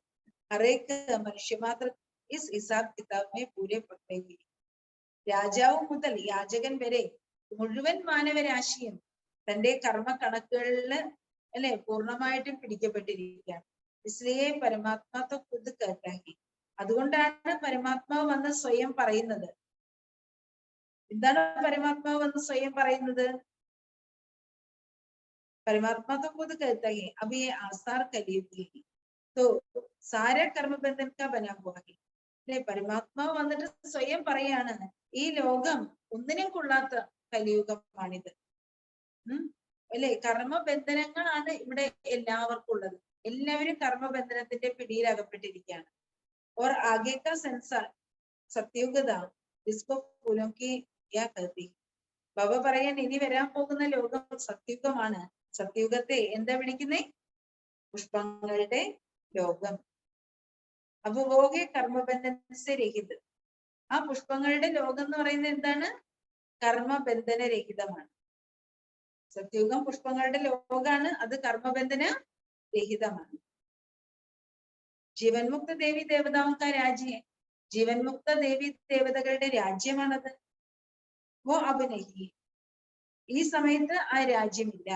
ഹറേക്ക് മനുഷ്യമാത്ര ഇസ് ഹിസാബ് കിതാബ് മേ പൂരെ പക്കേ ഹുയി. രാജാവ് മുതൽ യാചകൻ വരെ മുഴുവൻ മാനവരാശിയും തന്റെ കർമ്മ കണക്കുകളില് അല്ലെ പൂർണ്ണമായിട്ടും പിടിക്കപ്പെട്ടിരിക്കുകയാണ്. ഇസ്ലിയെ പരമാത്മാ തോ ഖുദ് കഹ്താ ഹൈ. അതുകൊണ്ടാണ് പരമാത്മാവ് വന്ന് സ്വയം പറയുന്നത്. എന്താണ് പരമാത്മാവ് വന്ന് സ്വയം പറയുന്നത്? परमात्मा तो खुद कहता है अब ये आसार कलयुग है तो सारा कर्मबंधन का बना हुआ है. അല്ലെ, പരമാത്മാവ് വന്നിട്ട് സ്വയം പറയാണ്, ഈ ലോകം ഒന്നിനും കൊള്ളാത്ത കലിയുഗമാണിത്. അല്ലെ, കർമ്മബന്ധനങ്ങളാണ് ഇവിടെ എല്ലാവർക്കും ഉള്ളത്. എല്ലാവരും കർമ്മബന്ധനത്തിന്റെ പിടിയിൽ അകപ്പെട്ടിരിക്കുകയാണ്. और आगे का संसार सत्युगता इसको फूलों की क्या कहती. ബാബ പറയാൻ ഇനി വരാൻ പോകുന്ന ലോകം സത്യുഗമാണ്. സത്യുഗത്തെ എന്താ വിളിക്കുന്നേ? പുഷ്പങ്ങളുടെ ലോകം. അപ്പൊ വോഗെ കർമ്മബന്ധനരഹിത്. ആ പുഷ്പങ്ങളുടെ ലോകം എന്ന് പറയുന്നത് എന്താണ്? കർമ്മബന്ധന രഹിതമാണ്. സത്യുഗം പുഷ്പങ്ങളുടെ ലോകാണ്, അത് കർമ്മബന്ധന രഹിതമാണ്. ജീവൻ മുക്ത ദേവി ദേവതാവുക രാജ്യം, ജീവൻ മുക്ത ദേവി ദേവതകളുടെ രാജ്യമാണത്. വോ അഭിനയി, ഈ സമയത്ത് ആ രാജ്യമില്ല.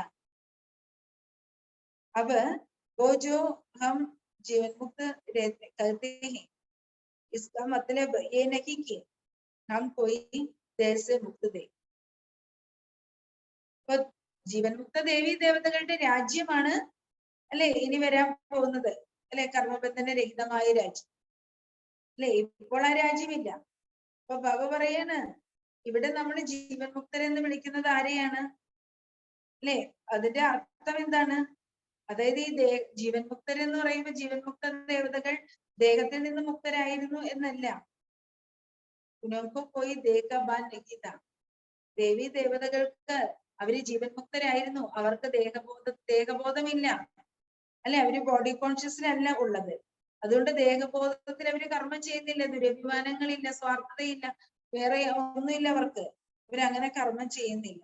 अब वो जो हम जीवन मुक्त कहते हैं इसका मतलब ये नहीं कि हम कोई देह से मुक्त दे. അപ്പൊ ജീവൻ മുക്ത ദേവി ദേവതകളുടെ രാജ്യമാണ് അല്ലെ ഇനി വരാൻ പോകുന്നത്, അല്ലെ കർമ്മബന്ധന രഹിതമായ രാജ്യം. അല്ലെ ഇപ്പോൾ ആ രാജ്യമില്ല. അപ്പൊ ബാബ പറയാണ് ഇവിടെ നമ്മൾ ജീവൻ മുക്തരെന്ന് വിളിക്കുന്നത് ആരെയാണ്? അല്ലെ അതിന്റെ അർത്ഥം എന്താണ്? അതായത് ഈ ജീവൻ മുക്തരെന്ന് പറയുമ്പോൾ ജീവൻ മുക്ത ദേവതകൾ ദേഹത്തിൽ നിന്ന് മുക്തരായിരുന്നു എന്നല്ല. ഉनको कोई देह का भान नहीं था. ദേവി ദേവതകൾക്ക് അവര് ജീവൻ മുക്തരായിരുന്നു, അവർക്ക് ദേഹബോധമില്ല, അല്ലെ അവര് ബോഡി കോൺഷ്യസിലല്ല ഉള്ളത്. അതുകൊണ്ട് ദേഹബോധത്തിൽ അവര് കർമ്മം ചെയ്യുന്നില്ല, ദുരഭിമാനങ്ങളില്ല, സ്വാർത്ഥതയില്ല, വേറെ ഒന്നുമില്ല അവർക്ക്. അവരങ്ങനെ കർമ്മം ചെയ്യുന്നില്ല.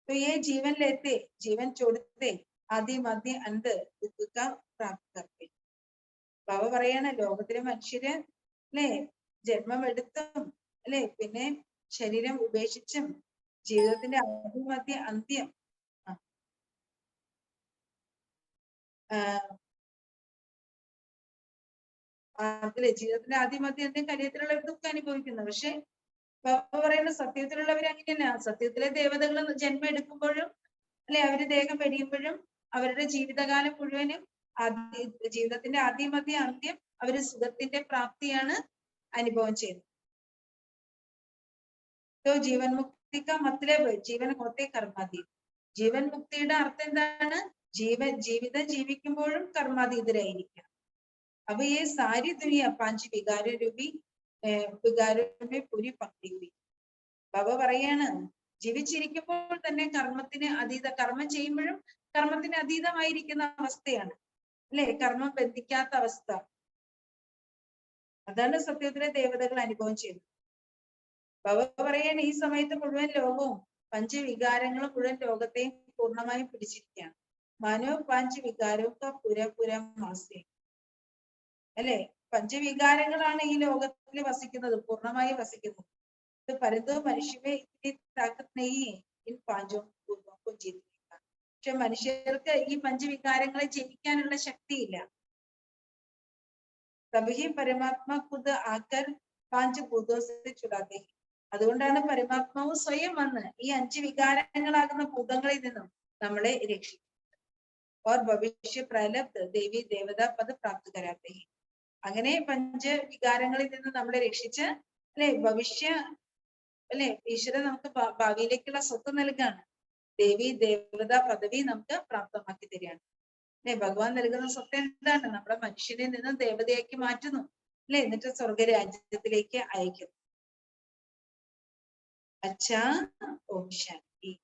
तो ये जीवन लेते, जीवन छोड़ते, आदि मध्य अंत दुख का प्राप्त करते. ബാബ പറയാണ് ലോകത്തിലെ മനുഷ്യര് അല്ലെ ജന്മം എടുത്തും അല്ലെ പിന്നെ ശരീരം ഉപേക്ഷിച്ചും ജീവിതത്തിന്റെ ആദിമധ്യ അന്ത്യം അതിലെ ജീവിതത്തിന്റെ ആദിമധ്യ അന്ത്യം കലിയത്തിലുള്ള ദുഃഖം അനുഭവിക്കുന്നു. പക്ഷെ ബാബ പറയുന്ന സത്യത്തിലുള്ളവർ അങ്ങനെയല്ല. സത്യത്തിലെ ദേവതകൾ ജന്മം എടുക്കുമ്പോഴും അല്ലെ അവര് ദേഹം വെടിയുമ്പോഴും അവരുടെ ജീവിതകാലം മുഴുവനും ജീവിതത്തിന്റെ ആദ്യമധ്യ അന്ത്യം അവര് സുഖത്തിന്റെ പ്രാപ്തിയാണ് അനുഭവം ചെയ്യുന്നത്. ജീവൻ മുക്തിക്ക മത്ലബ് ജീവൻ ഹോത്തെ കർമാതീത്. ജീവൻ മുക്തിയുടെ അർത്ഥം എന്താണ്? ജീവിതം ജീവിക്കുമ്പോഴും കർമാതീതരായിരിക്കാം. അപ്പൊ ഈ സാരി ദുനിയ പാഞ്ച് വികാരൂപി പൂരി പക്തി ഹുയി. ബാബ പറയാണ് ജീവിച്ചിരിക്കുമ്പോൾ തന്നെ കർമ്മം ചെയ്യുമ്പോഴും കർമ്മത്തിന് അതീതമായിരിക്കുന്ന അവസ്ഥയാണ്, അല്ലെ കർമ്മം ബന്ധിക്കാത്ത അവസ്ഥ. അതാണ് സത്യത്തിലെ ദേവതകൾ അനുഭവം ചെയ്യുന്നത്. ബാബ പറയാണ് ഈ സമയത്ത് മുഴുവൻ ലോകവും പഞ്ചവികാരങ്ങളും മുഴുവൻ ലോകത്തെയും പൂർണ്ണമായും പിടിച്ചിരിക്കുകയാണ്. മനോ പാഞ്ച് വികാരമൊക്കെ പുര മാസേ, അല്ലെ പഞ്ചവികാരങ്ങളാണ് ഈ ലോകത്തിൽ വസിക്കുന്നത്, പൂർണ്ണമായി വസിക്കുന്നത്. പരന്തോ മനുഷ്യരെ പക്ഷെ മനുഷ്യർക്ക് ഈ പഞ്ചവികാരങ്ങളെ ജയിക്കാനുള്ള ശക്തിയില്ല. തബഹി പരമാത്മാ ഖുദ് ആക്കർ പാഞ്ച് ഭൂതോസെ ചുടാതെ. അതുകൊണ്ടാണ് പരമാത്മാവ് സ്വയം വന്ന് ഈ 5 വികാരങ്ങളാകുന്ന ഭൂതങ്ങളിൽ നിന്നും നമ്മളെ രക്ഷിക്കുന്നത്. और भविष्य प्रलब्ध ദേവി ദേവതാ പദ പ്രാപ്തി കരാത്തെ. അങ്ങനെ പഞ്ചവികാരങ്ങളിൽ നിന്ന് നമ്മളെ രക്ഷിച്ച് അല്ലെ അല്ലെ ഈശ്വരൻ നമുക്ക് ഭാവിയിലേക്കുള്ള സ്വത്ത് നൽകാണ്. ദേവി ദേവത പദവി നമുക്ക് പ്രാപ്തമാക്കി തരികയാണ്. അല്ലെ ഭഗവാൻ നൽകുന്ന സ്വത്ത് എന്താണ്? നമ്മുടെ മനുഷ്യനെ നിന്ന് ദേവതയാക്കി മാറ്റുന്നു, അല്ലെ എന്നിട്ട് സ്വർഗരാജ്യത്തിലേക്ക് അയക്കുന്നു. അച്ഛാ, ഓം ശാന്തി.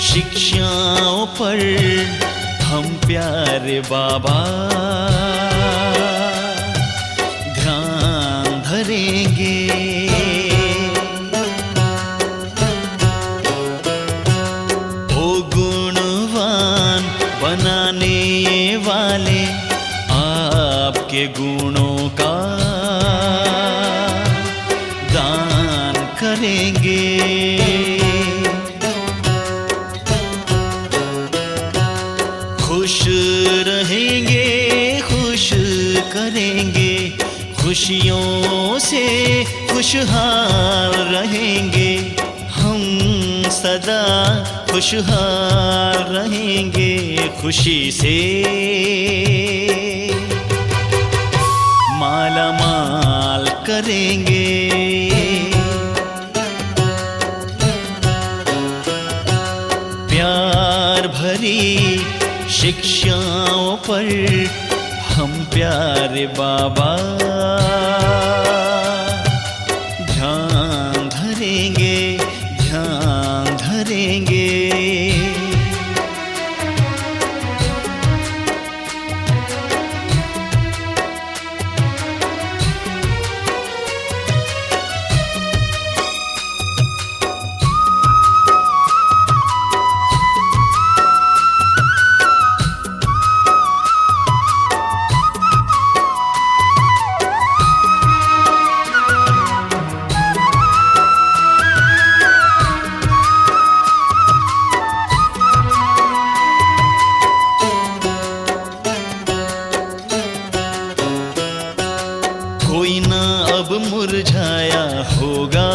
शिक्षाओं पर हम प्यारे बाबा ध्यान धरेंगे। ओ गुणवान बनाने वाले आपके गुणों का दान करेंगे। खुश रहेंगे, खुश करेंगे, खुशियों से खुशहाल रहेंगे। हम सदा खुशहाल रहेंगे, खुशी से माला माल करेंगे। प्यार भरी शिक्षाओं पर हम प्यारे बाबा ध्यान धरेंगे, ध्यान धरेंगे। कोई ना अब मुरझाया होगा,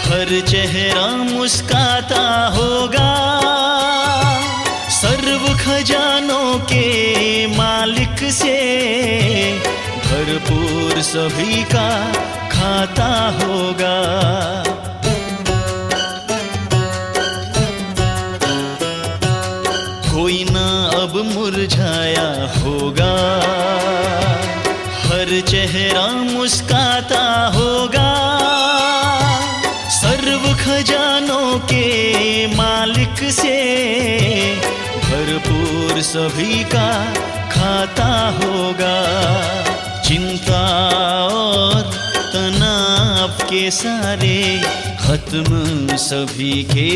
हर चेहरा मुस्काता होगा। सर्व खजानों के मालिक से भरपूर सभी का खाता होगा। कोई ना अब मुरझाया होगा, हर चेहरा मुस्काता होगा। सर्व खजानों के मालिक से भरपूर सभी का खाता होगा। चिंता और तनाव के सारे खत्म सभी के।